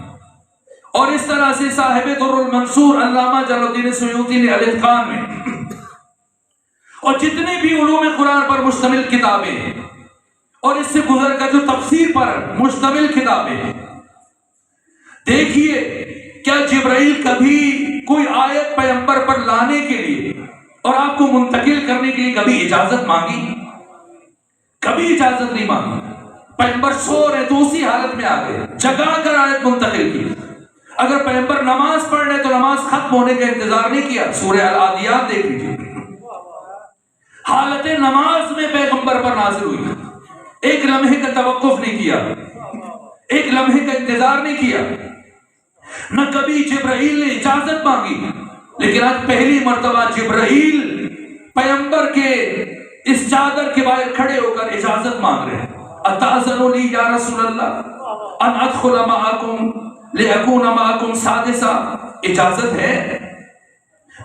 اور اس طرح سے صاحب در المنصور علامہ جلال الدین سیوطی نے الاتقان میں، اور جتنے بھی علوم قرآن پر مشتمل کتابیں ہیں اور اس سے گزر کر جو تفسیر پر مشتمل کتابیں ہیں، دیکھیے کیا جبرائیل کبھی کوئی آیت پیغمبر پر لانے کے لیے اور آپ کو منتقل کرنے کے لیے کبھی اجازت مانگی؟ کبھی اجازت نہیں مانگی۔ پیغمبر سو رہے تو اسی حالت میں آ گئے، جگا کر آیت منتقل کی۔ اگر پیغمبر نماز پڑھ رہے تو نماز ختم ہونے کا انتظار نہیں کیا، سورہ العادیات دیکھ لیجیے، حالت نماز میں پیغمبر پر نازل ہوئی، ایک لمحے کا توقف نہیں کیا، ایک لمحے کا انتظار نہیں کیا، نہ کبھی جبرائیل نے اجازت مانگی۔ لیکن آج پہلی مرتبہ جبرائیل پیغمبر کے اس چادر کے باہر کھڑے ہو کر اجازت مانگ رہے ہیں، اتأذن لی یا رسول اللہ ان ادخل معکم لأکون معکم سادسا، اجازت ہے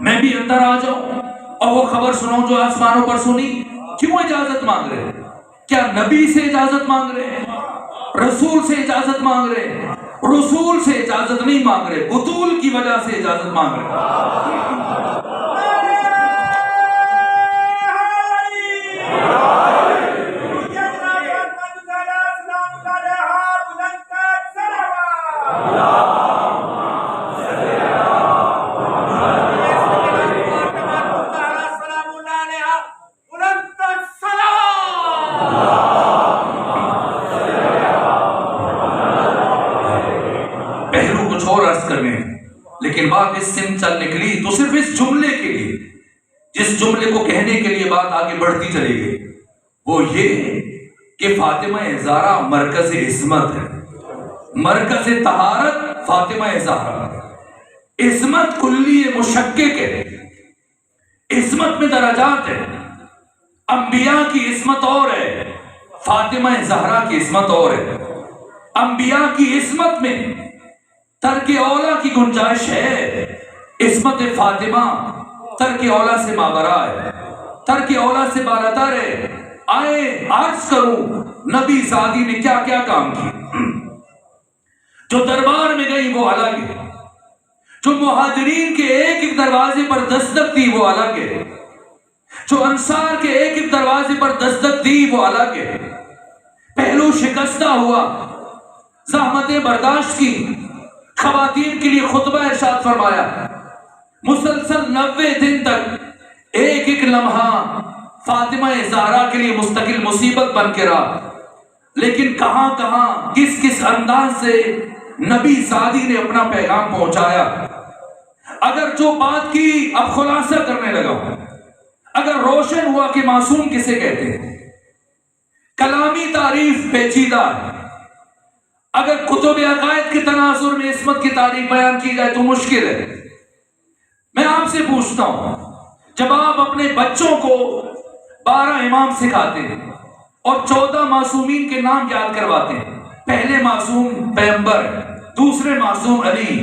میں بھی اندر آ جاؤں اور وہ خبر سناؤں جو آسمانوں پر سنی؟ کیوں اجازت مانگ رہے ہیں؟ کیا نبی سے اجازت مانگ رہے ہیں؟ رسول سے اجازت مانگ رہے ہیں؟ رسول سے اجازت نہیں مانگ رہے، بطول کی وجہ سے اجازت مانگ رہے ہیں۔ لیکن بات اس سے چل نکلی تو صرف اس جملے کے لیے، جس جملے کو کہنے کے لیے بات آگے بڑھتی چلی گئی، وہ یہ کہ فاطمہ زہرا مرکز عصمت ہے، مرکز طہارت فاطمہ زہرا، عصمت کلی مشکک ہے، عصمت میں درجات ہے، انبیاء کی عصمت اور ہے، فاطمہ زہرا کی عصمت اور ہے۔ انبیاء کی عصمت میں ترک اولا کی گنجائش ہے، عصمت فاطمہ ترک اولا سے مابرا ہے، ترک اولا سے بالاتر ہے۔ آئے عرض کروں نبی زادی نے کیا کیا کام کی۔ جو دربار میں گئی وہ الگ ہے، جو مہاجرین کے ایک ایک دروازے پر دستک دی وہ الگ ہے، جو انصار کے ایک ایک دروازے پر دستک دی وہ الگ ہے۔ پہلو شکستہ ہوا، زحمتیں برداشت کی، خواتین کے لیے خطبہ ارشاد فرمایا، مسلسل 90 دن تک ایک ایک لمحہ فاطمہ زہرا کے لیے مستقل مصیبت بن کے رہا۔ لیکن کہاں کہاں کس کس انداز سے نبی زادی نے اپنا پیغام پہنچایا۔ اگر جو بات کی اب خلاصہ کرنے لگا ہوں، اگر روشن ہوا کہ معصوم کسے کہتے ہیں، کلامی تعریف پیچیدہ ہے، اگر کتب عقائد کے تناظر میں عصمت کی تعریف بیان کی جائے تو مشکل ہے۔ میں آپ سے پوچھتا ہوں، جب آپ اپنے بچوں کو 12 امام سکھاتے ہیں اور 14 معصومین کے نام یاد کرواتے ہیں، پہلے معصوم پیغمبر ہے، دوسرے معصوم علی،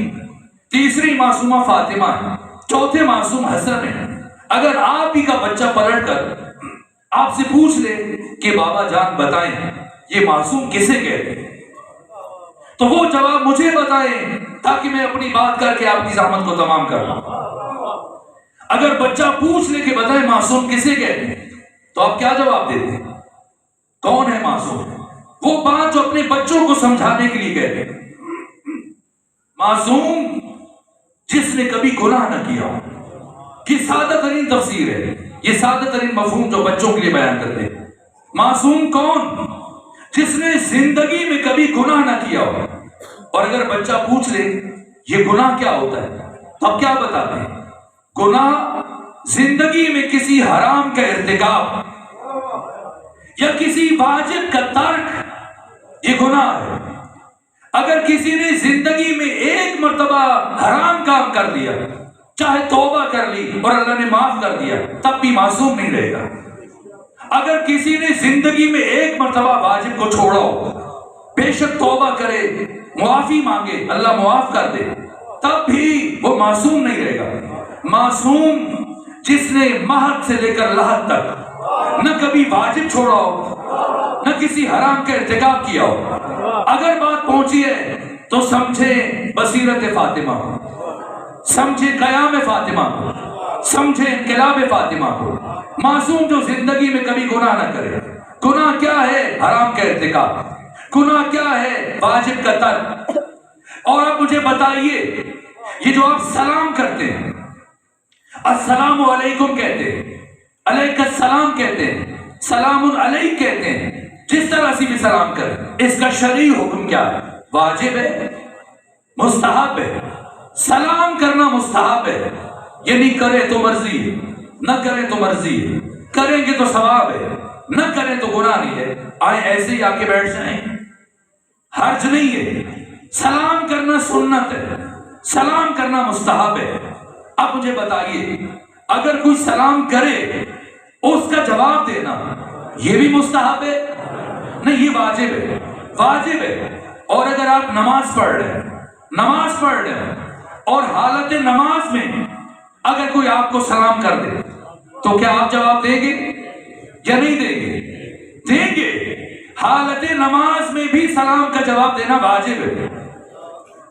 تیسری معصومہ فاطمہ ہے، چوتھے معصوم حسن ہے، اگر آپ ہی کا بچہ پلٹ کر آپ سے پوچھ لے کہ بابا جان بتائیں یہ معصوم کسے کہتے ہیں، تو وہ جواب مجھے بتائیں تاکہ میں اپنی بات کر کے آپ کی زحمت کو تمام کر لوں۔ اگر بچہ پوچھ لے کہ بتائیں معصوم کسے کہتے ہیں تو آپ کیا جواب دیتے ہیں؟ کون ہے معصوم؟ وہ بات جو اپنے بچوں کو سمجھانے کے لیے کہتے ہیں۔ معصوم جس نے کبھی گناہ نہ کیا ہو، یہ سادہ ترین تفسیر ہے، یہ سادہ ترین مفہوم جو بچوں کے لیے بیان کرتے ہیں۔ معصوم کون؟ جس نے زندگی میں کبھی گناہ نہ کیا ہو۔ اور اگر بچہ پوچھ لے یہ گناہ کیا ہوتا ہے تو آپ کیا بتاتے ہیں؟ گناہ زندگی میں کسی حرام کا ارتکاب یا کسی واجب کا ترک، یہ گناہ ہے۔ اگر کسی نے زندگی میں ایک مرتبہ حرام کام کر لیا، چاہے توبہ کر لی اور اللہ نے معاف کر دیا، تب بھی معصوم نہیں رہے گا۔ اگر کسی نے زندگی میں ایک مرتبہ واجب کو چھوڑا ہو بے شک توبہ کرے، معافی مانگے، اللہ معاف کر دے، تب بھی وہ معصوم نہیں رہے گا۔ معصوم جس نے مہد سے لے کر لحد تک نہ کبھی واجب چھوڑا ہو، نہ کسی حرام کا ارتکاب کیا ہو، اگر بات پہنچی ہے تو سمجھے بصیرت فاطمہ، سمجھے قیام فاطمہ، سمجھے انقلاب فاطمہ کو۔ معصوم جو زندگی میں کبھی گناہ نہ کرے۔ گناہ کیا ہے؟ حرام کا ارتکاب۔ گناہ کیا ہے؟ واجب کا ترک۔ اور اب مجھے بتائیے، یہ جو آپ سلام کرتے ہیں، السلام علیکم کہتے ہیں، علیک السلام کہتے ہیں، سلام علیک کہتے ہیں، جس طرح سے بھی سلام کریں، اس کا شرعی حکم کیا ہے؟ واجب ہے؟ مستحب ہے؟ سلام کرنا مستحب ہے، یعنی کرے تو مرضی ہے، نہ کرے تو مرضی ہے، کریں گے تو ثواب ہے، نہ کریں تو گناہ نہیں ہے۔ آئے ایسے ہی آ کے بیٹھ جائیں، حرج نہیں ہے۔ سلام کرنا سنت ہے، سلام کرنا مستحب ہے۔ اب مجھے بتائیے، اگر کوئی سلام کرے اس کا جواب دینا یہ بھی مستحب ہے؟ نہیں، یہ واجب ہے، واجب ہے۔ اور اگر آپ نماز پڑھ رہے ہیں، نماز پڑھ رہے ہیں اور حالت نماز میں اگر کوئی آپ کو سلام کر دے تو کیا آپ جواب دیں گے یا نہیں دیں گے؟ دیں گے۔ حالت نماز میں بھی سلام کا جواب دینا واجب ہے،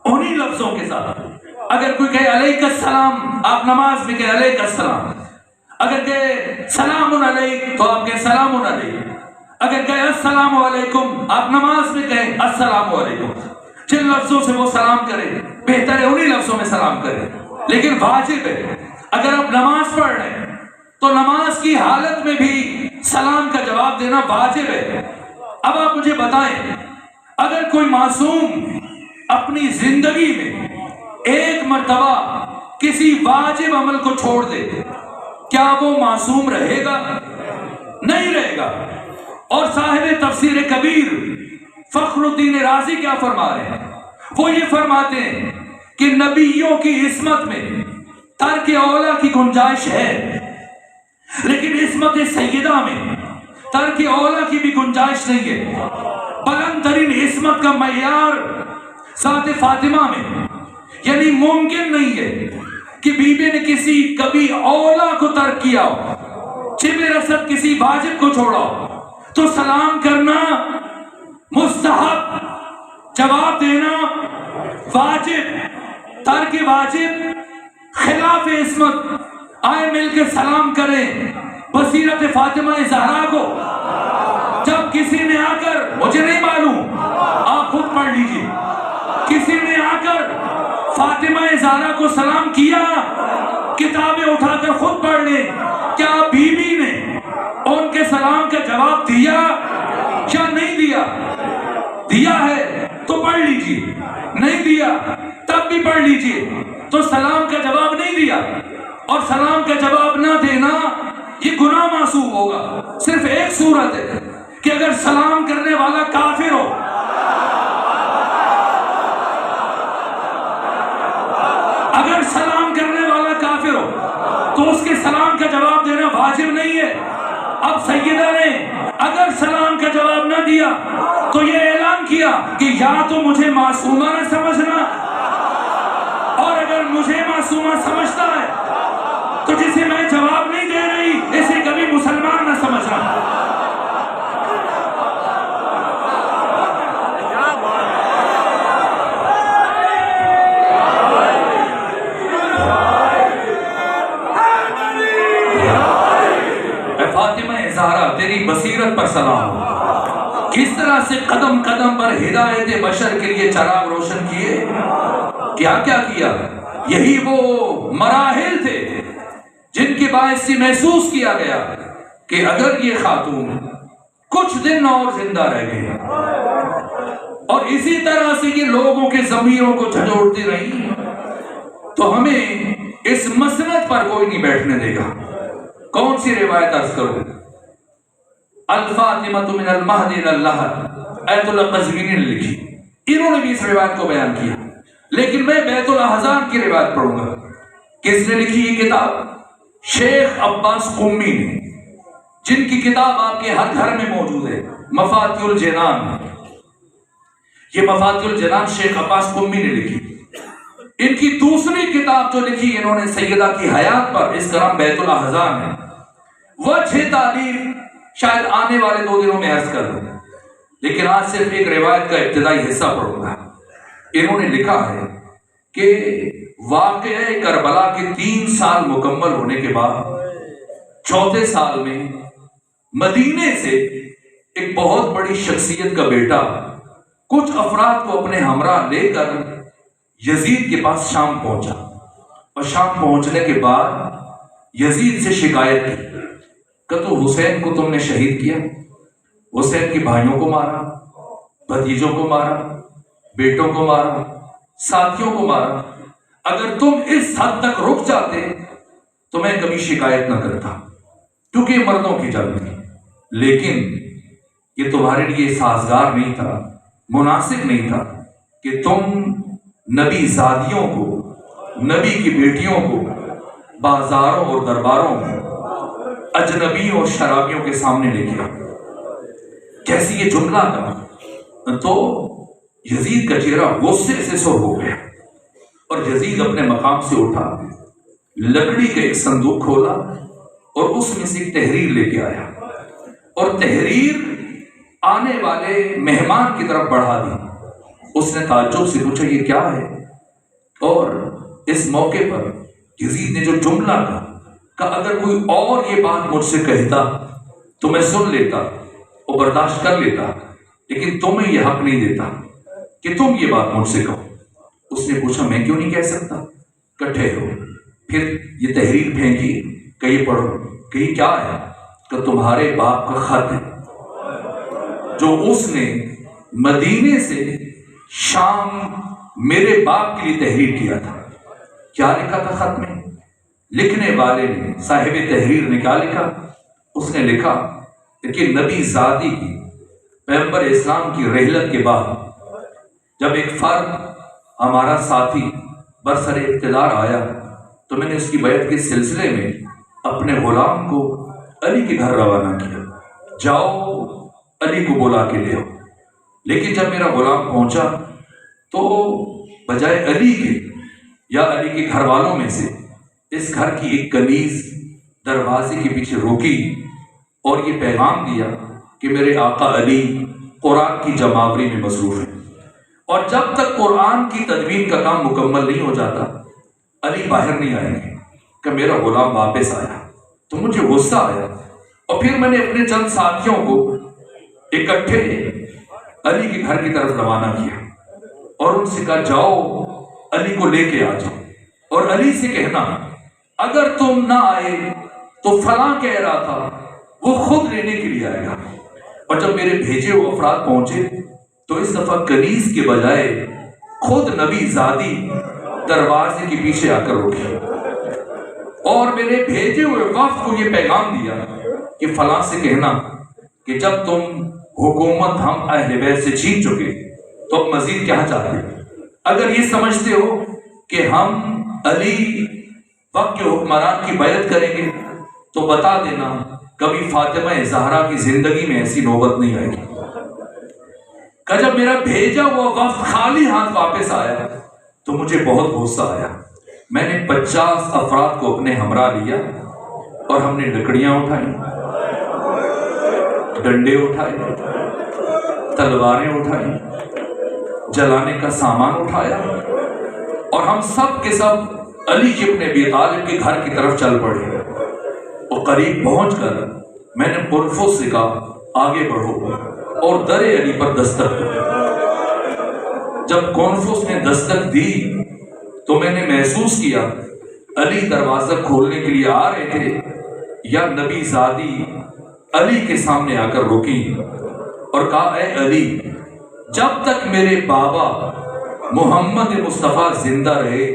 انہی لفظوں کے ساتھ۔ اگر کوئی کہے علیک السلام، آپ نماز میں کہے علیک السلام۔ اگر کہے سلام علیک تو آپ کہے سلام علیک۔ اگر کہے السلام علیکم، آپ نماز میں کہیں السلام علیکم۔ جن لفظوں سے وہ سلام کرے بہتر ہے انہی لفظوں میں سلام کرے، لیکن واجب ہے۔ اگر آپ نماز پڑھ رہے ہیں تو نماز کی حالت میں بھی سلام کا جواب دینا واجب ہے۔ اب آپ مجھے بتائیں، اگر کوئی معصوم اپنی زندگی میں ایک مرتبہ کسی واجب عمل کو چھوڑ دے، کیا وہ معصوم رہے گا؟ نہیں رہے گا۔ اور صاحب تفسیر کبیر فخر الدین رازی کیا فرما رہے ہیں؟ وہ یہ فرماتے ہیں کہ نبیوں کی عصمت میں ترک اولا کی گنجائش ہے، لیکن عصمت سیدہ میں ترک اولا کی بھی گنجائش نہیں ہے۔ بلند ترین عصمت کا معیار ذات فاطمہ میں، یعنی ممکن نہیں ہے کہ بی بی نے کسی کبھی اولا کو ترک کیا ہو، شبہ رسد کسی واجب کو چھوڑا ہو، تو سلام کرنا مستحب، جواب دینا واجب، ترک واجب خلاف عصمت۔ آئے مل کے سلام کریں بصیرت فاطمہ زہرا کو۔ جب کسی نے آ کر، مجھے نہیں معلوم، آپ خود پڑھ لیجئے، کسی نے آ کر فاطمہ زہرا کو سلام کیا، کتابیں اٹھا کر خود پڑھ لیں، کیا بی بی نے ان کے سلام کا جواب دیا یا نہیں دیا؟ دیا ہے تو پڑھ لیجئے، نہیں دیا تب بھی پڑھ لیجئے۔ تو سلام کا جواب نہیں دیا، اور سلام کا جواب نہ دینا یہ گناہ محسوب ہوگا۔ صرف ایک صورت ہے کہ اگر سلام کرنے والا کافر ہو، اگر سلام کرنے والا کافر ہو تو اس کے سلام کا جواب دینا واجب نہیں ہے۔ اب سیدہ نے اگر سلام کا جواب نہ دیا تو یہ اعلان کیا کہ یا تو مجھے معصومہ نہ سمجھنا، اور اگر مجھے معصومہ سمجھتا ہے تو جسے میں جواب نہیں دے رہی اسے کبھی مسلمان نہ سمجھنا۔ فاطمہ زہرا تیری بصیرت پر سلام ہو، کس طرح سے قدم قدم پر ہدایت بشر کے لیے چراغ روشن کیے، کیا کیا کیا۔ یہی وہ مراحل تھے جن کے باعث سے محسوس کیا گیا کہ اگر یہ خاتون کچھ دن اور زندہ رہ گئی اور اسی طرح سے یہ لوگوں کے ضمیروں کو جھنجھوڑتی رہی تو ہمیں اس مسند پر کوئی نہیں بیٹھنے دے گا۔ کون سی روایت عرض کروں؟ الفاطمہ من المہد الی اللحد، ایت اللہ قزوینی نے لکھی، انہوں نے بھی اس روایت کو بیان کیا، لیکن میں بیت الاحزان کی روایت پڑھوں گا۔ کس نے لکھی یہ کتاب؟ شیخ عباس قمی نے، جن کی کتاب آپ کے ہر گھر میں موجود ہے، مفاتیح الجنان۔ یہ مفاتیح الجنان شیخ عباس قمی نے لکھی. ان کی دوسری کتاب جو لکھی انہوں نے سیدہ کی حیات پر، اس کا نام بیت الاحزان ہے. وجہ تعریف شاید آنے والے 2 دنوں میں عرض کر دوں، لیکن آج صرف ایک روایت کا ابتدائی حصہ پڑھوں گا. انہوں نے لکھا ہے کہ واقعہ کربلا کے 3 سال مکمل ہونے کے بعد 4تھے سال میں مدینے سے ایک بہت بڑی شخصیت کا بیٹا کچھ افراد کو اپنے ہمراہ لے کر یزید کے پاس شام پہنچا، اور شام پہنچنے کے بعد یزید سے شکایت کی کہ تو حسین کو تم نے شہید کیا، حسین کے بھائیوں کو مارا، بھتیجوں کو مارا، بیٹوں کو مارا، ساتھیوں کو مارا. اگر تم اس حد تک رک جاتے تو میں کبھی شکایت نہ کرتا، کیونکہ یہ مردوں کی جنگ تھی. لیکن یہ تمہارے لیے سازگار نہیں تھا، مناسب نہیں تھا کہ تم نبی زادیوں کو، نبی کی بیٹیوں کو بازاروں اور درباروں میں اجنبیوں اور شرابیوں کے سامنے لے کے آؤ. کیسی یہ جملہ تھا. تو یزید کا چہرہ غصے سے سرخ ہو گیا، اور یزید اپنے مقام سے اٹھا، لکڑی کا ایک صندوق کھولا اور اس میں سے ایک تحریر لے کے آیا، اور تحریر آنے والے مہمان کی طرف بڑھا دی. اس نے تعجب سے پوچھا یہ کیا ہے؟ اور اس موقع پر یزید نے جو جملہ کہا کہ اگر کوئی اور یہ بات مجھ سے کہتا تو میں سن لیتا اور برداشت کر لیتا، لیکن تمہیں یہ حق نہیں دیتا کہ تم یہ بات مجھ سے کہو. اس نے پوچھا میں کیوں نہیں کہہ سکتا؟ کٹھے ہو. پھر یہ تحریر پھینکی کہ یہ پڑھو. کہ یہ کیا ہے؟ کہ تمہارے باپ کا خط ہے جو اس نے مدینے سے شام میرے باپ کے لیے تحریر کیا تھا. کیا لکھا تھا خط میں؟ لکھنے والے نے، صاحب تحریر نے کیا لکھا؟ اس نے لکھا کہ نبی زادی کی، پیغمبر اسلام کی رحلت کے بعد جب ایک فرد ہمارا ساتھی برسر اقتدار آیا تو میں نے اس کی بیعت کے سلسلے میں اپنے غلام کو علی کے گھر روانہ کیا، جاؤ علی کو بلا کے لے آؤ. لیکن جب میرا غلام پہنچا تو بجائے علی کے یا علی کے گھر والوں میں سے اس گھر کی ایک کنیز دروازے کے پیچھے روکی اور یہ پیغام دیا کہ میرے آقا علی قرآن کی جمعآوری میں مصروف ہے، اور جب تک قرآن کی تدوین کا کام مکمل نہیں ہو جاتا علی باہر نہیں آئیں گے. کہ میرا غلام واپس آیا تو مجھے غصہ آیا، اور پھر میں نے اپنے چند ساتھیوں کو اکٹھے علی کے گھر کی طرف روانہ کیا اور ان سے کہا جاؤ علی کو لے کے آ جاؤ، اور علی سے کہنا اگر تم نہ آئے تو فلاں کہہ رہا تھا وہ خود لینے کے لیے آئے گا. اور جب میرے بھیجے ہوئے افراد پہنچے تو اس دفعہ کنیز کے بجائے خود نبی زادی دروازے کے پیچھے آ کر رکی، اور میرے بھیجے ہوئے وفد کو یہ پیغام دیا کہ فلاں سے کہنا کہ جب تم حکومت ہم اہل بیت سے چھین چکے تو اب مزید کیا چاہتے ہیں؟ اگر یہ سمجھتے ہو کہ ہم علی وقت کے حکمران کی بیعت کریں گے تو بتا دینا کبھی فاطمہ زہرا کی زندگی میں ایسی نوبت نہیں آئے گی. کہ جب میرا بھیجا ہوا وفد خالی ہاتھ واپس آیا تو مجھے بہت غصہ آیا. میں نے 50 افراد کو اپنے ہمراہ لیا اور ہم نے لکڑیاں اٹھائیں، ڈنڈے اٹھائے، تلواریں اٹھائیں، جلانے کا سامان اٹھایا، اور ہم سب کے سب علی ابن ابی طالب کے گھر کی طرف چل پڑے. اور قریب پہنچ کر میں نے قرفس سے کہا آگے بڑھو اور در علی پر دستک دو. جب قرفس نے دستک دی تو میں نے محسوس کیا علی دروازہ کھولنے کے لیے آ رہے تھے یا نبی زادی علی کے سامنے آ کر رکی اور کہا اے علی، جب تک میرے بابا محمد مصطفیٰ زندہ رہے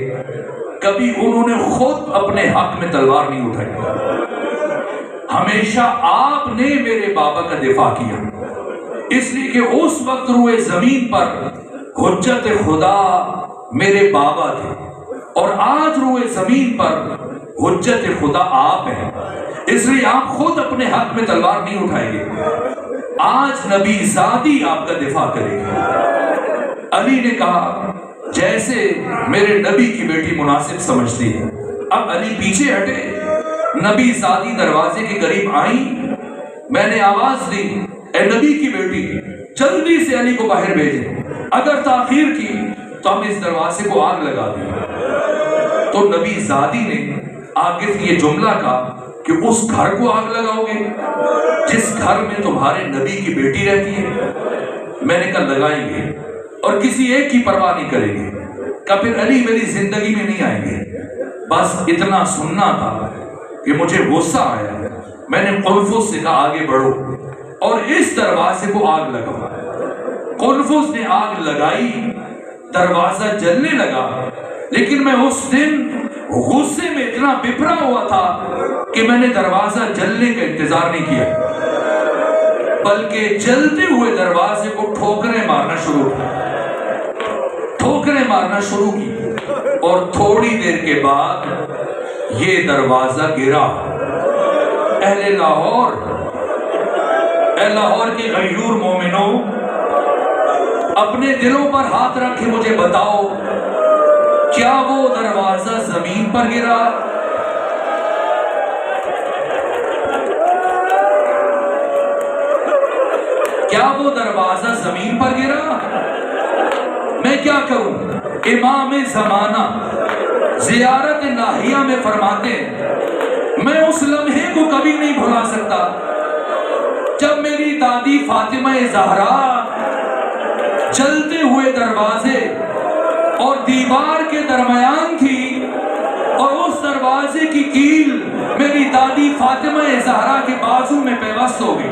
کبھی انہوں نے خود اپنے حق میں تلوار نہیں اٹھائی، ہمیشہ آپ نے میرے بابا کا دفاع کیا، اس لیے کہ اس وقت روئے زمین پر حجت خدا میرے بابا تھے، اور آج روئے زمین پر حجت خدا آپ ہیں، اس لیے آپ خود اپنے حق میں تلوار نہیں اٹھائیں گے، آج نبی زادی آپ کا دفاع کرے گا. علی نے کہا جیسے میرے نبی کی بیٹی مناسب سمجھتی ہے۔ اب علی پیچھے ہٹے، نبی زادی دروازے کے قریب آئیں، میں نے آواز دی اے نبی کی بیٹی جلدی سے علی کو باہر بھیجیں، اگر تاخیر کی تو ہم اس دروازے کو آگ لگا دیں۔ تو نبی زادی نے آگے سے یہ جملہ کہا کہ اس گھر کو آگ لگاؤ گے جس گھر میں تمہارے نبی کی بیٹی رہتی ہے؟ میں نے کہا لگائیں گے اور کسی ایک کی پرواہ نہیں کریں گے، کہ پھر علی میری زندگی میں نہیں آئیں گے۔ بس اتنا سننا تھا کہ مجھے غصہ آیا، میں نے قنفذ سے کہا آگے بڑھو اور اس دروازے کو آگ لگاؤ۔ قنفذ نے آگ لگائی، دروازہ جلنے لگا، لیکن میں اس دن غصے میں اتنا بپھرا ہوا تھا کہ میں نے دروازہ جلنے کا انتظار نہیں کیا، بلکہ جلتے ہوئے دروازے کو ٹھوکریں مارنا شروع کی اور تھوڑی دیر کے بعد یہ دروازہ گرا۔ اہل لاہور کے غیور مومنوں، اپنے دلوں پر ہاتھ رکھ کے مجھے بتاؤ کیا وہ دروازہ زمین پر گرا؟ کیا وہ دروازہ زمین پر گرا؟ میں کیا کروں؟ امام زمانہ زیارت ناہیہ میں فرماتے ہیں میں اس لمحے کو کبھی نہیں بھلا سکتا جب میری دادی فاطمہ زہرا چلتے ہوئے دروازے اور دیوار کے درمیان تھی اور اس دروازے کی کیل میری دادی فاطمہ زہرا کے بازو میں پیوست ہو گئی۔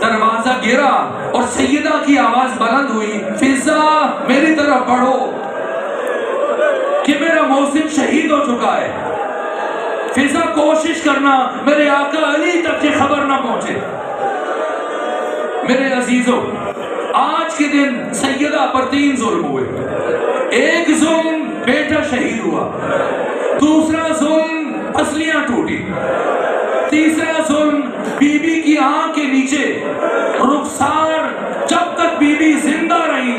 دروازہ گرا اور سیدہ کی آواز بلند ہوئی، فضا میری طرف بڑھو کہ میرا محسن شہید ہو چکا ہے۔ فضا کوشش کرنا میرے آقا علی تک یہ خبر نہ پہنچے۔ میرے عزیزوں، آج کے دن سیدہ پر 3 ظلم ہوئے۔ ایک ظلم بیٹا شہید ہوا، دوسرا ظلم پسلیاں ٹوٹی، تیسرا ظلم بی بی کی آنکھ کے نیچے رخسار جب تک بی بی زندہ رہی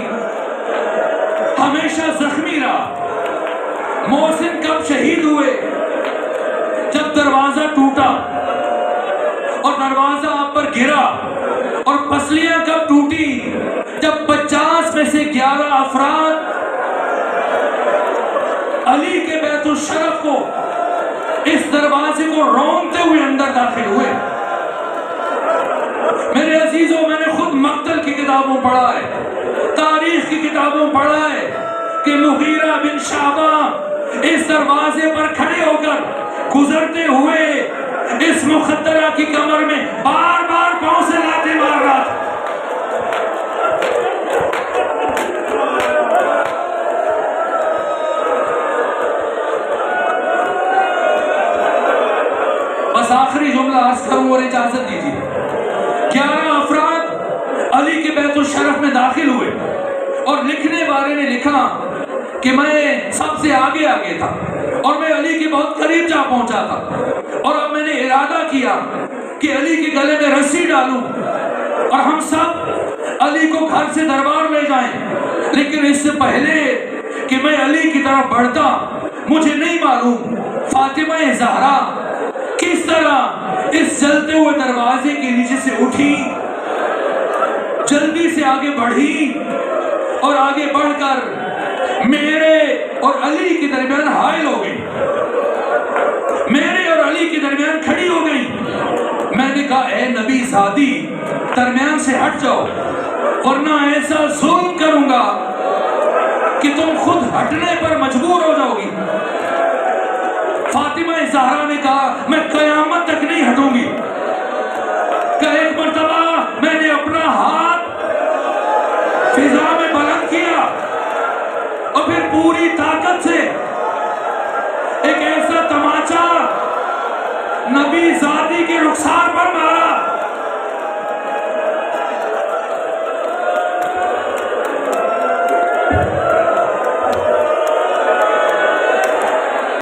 ہمیشہ زخمی رہا۔ محسن کب شہید ہوئے؟ جب دروازہ ٹوٹا اور دروازہ آپ پر گرا۔ اور پسلیاں کب ٹوٹی؟ جب 50 میں سے 11 افراد علی کے بیت الشرف کو اس دروازے کو رونگتے ہوئے اندر داخل ہوئے۔ میرے عزیزوں، میں نے خود مقتل کی کتابوں پڑھا ہے، تاریخ کی کتابوں پڑھا ہے کہ مغیرہ بن شعبہ اس دروازے پر کھڑے ہو کر گزرتے ہوئے اس مخدرہ کی کمر میں بار بار پاؤں سے لاتے مار رہا تھا۔ بس آخری جملہ عرض کروں اور اجازت دیجیے۔ 11 افراد علی کے بیت الشرف میں داخل ہوئے اور لکھنے والے نے لکھا کہ میں سب سے آگے تھا اور میں علی کے بہت قریب جا پہنچا تھا، اور اب میں نے ارادہ کیا کہ علی کے گلے میں رسی ڈالوں اور ہم سب علی کو گھر سے دربار لے جائیں۔ لیکن اس سے پہلے کہ میں علی کی طرف بڑھتا، مجھے نہیں معلوم فاطمہ زہرا کس طرح اس جلتے ہوئے دروازے کے نیچے سے اٹھی، جلدی سے آگے بڑھی اور آگے بڑھ کر میرے اور علی کے درمیان حائل ہو گئی، میرے اور علی کے درمیان کھڑی ہو گئی۔ میں نے کہا اے نبی زادی درمیان سے ہٹ جاؤ ورنہ ایسا ظلم کروں گا کہ تم خود ہٹنے پر مجبور ہو جاؤ گی۔ فاطمہ زہرا نے کہا میں قیامت تک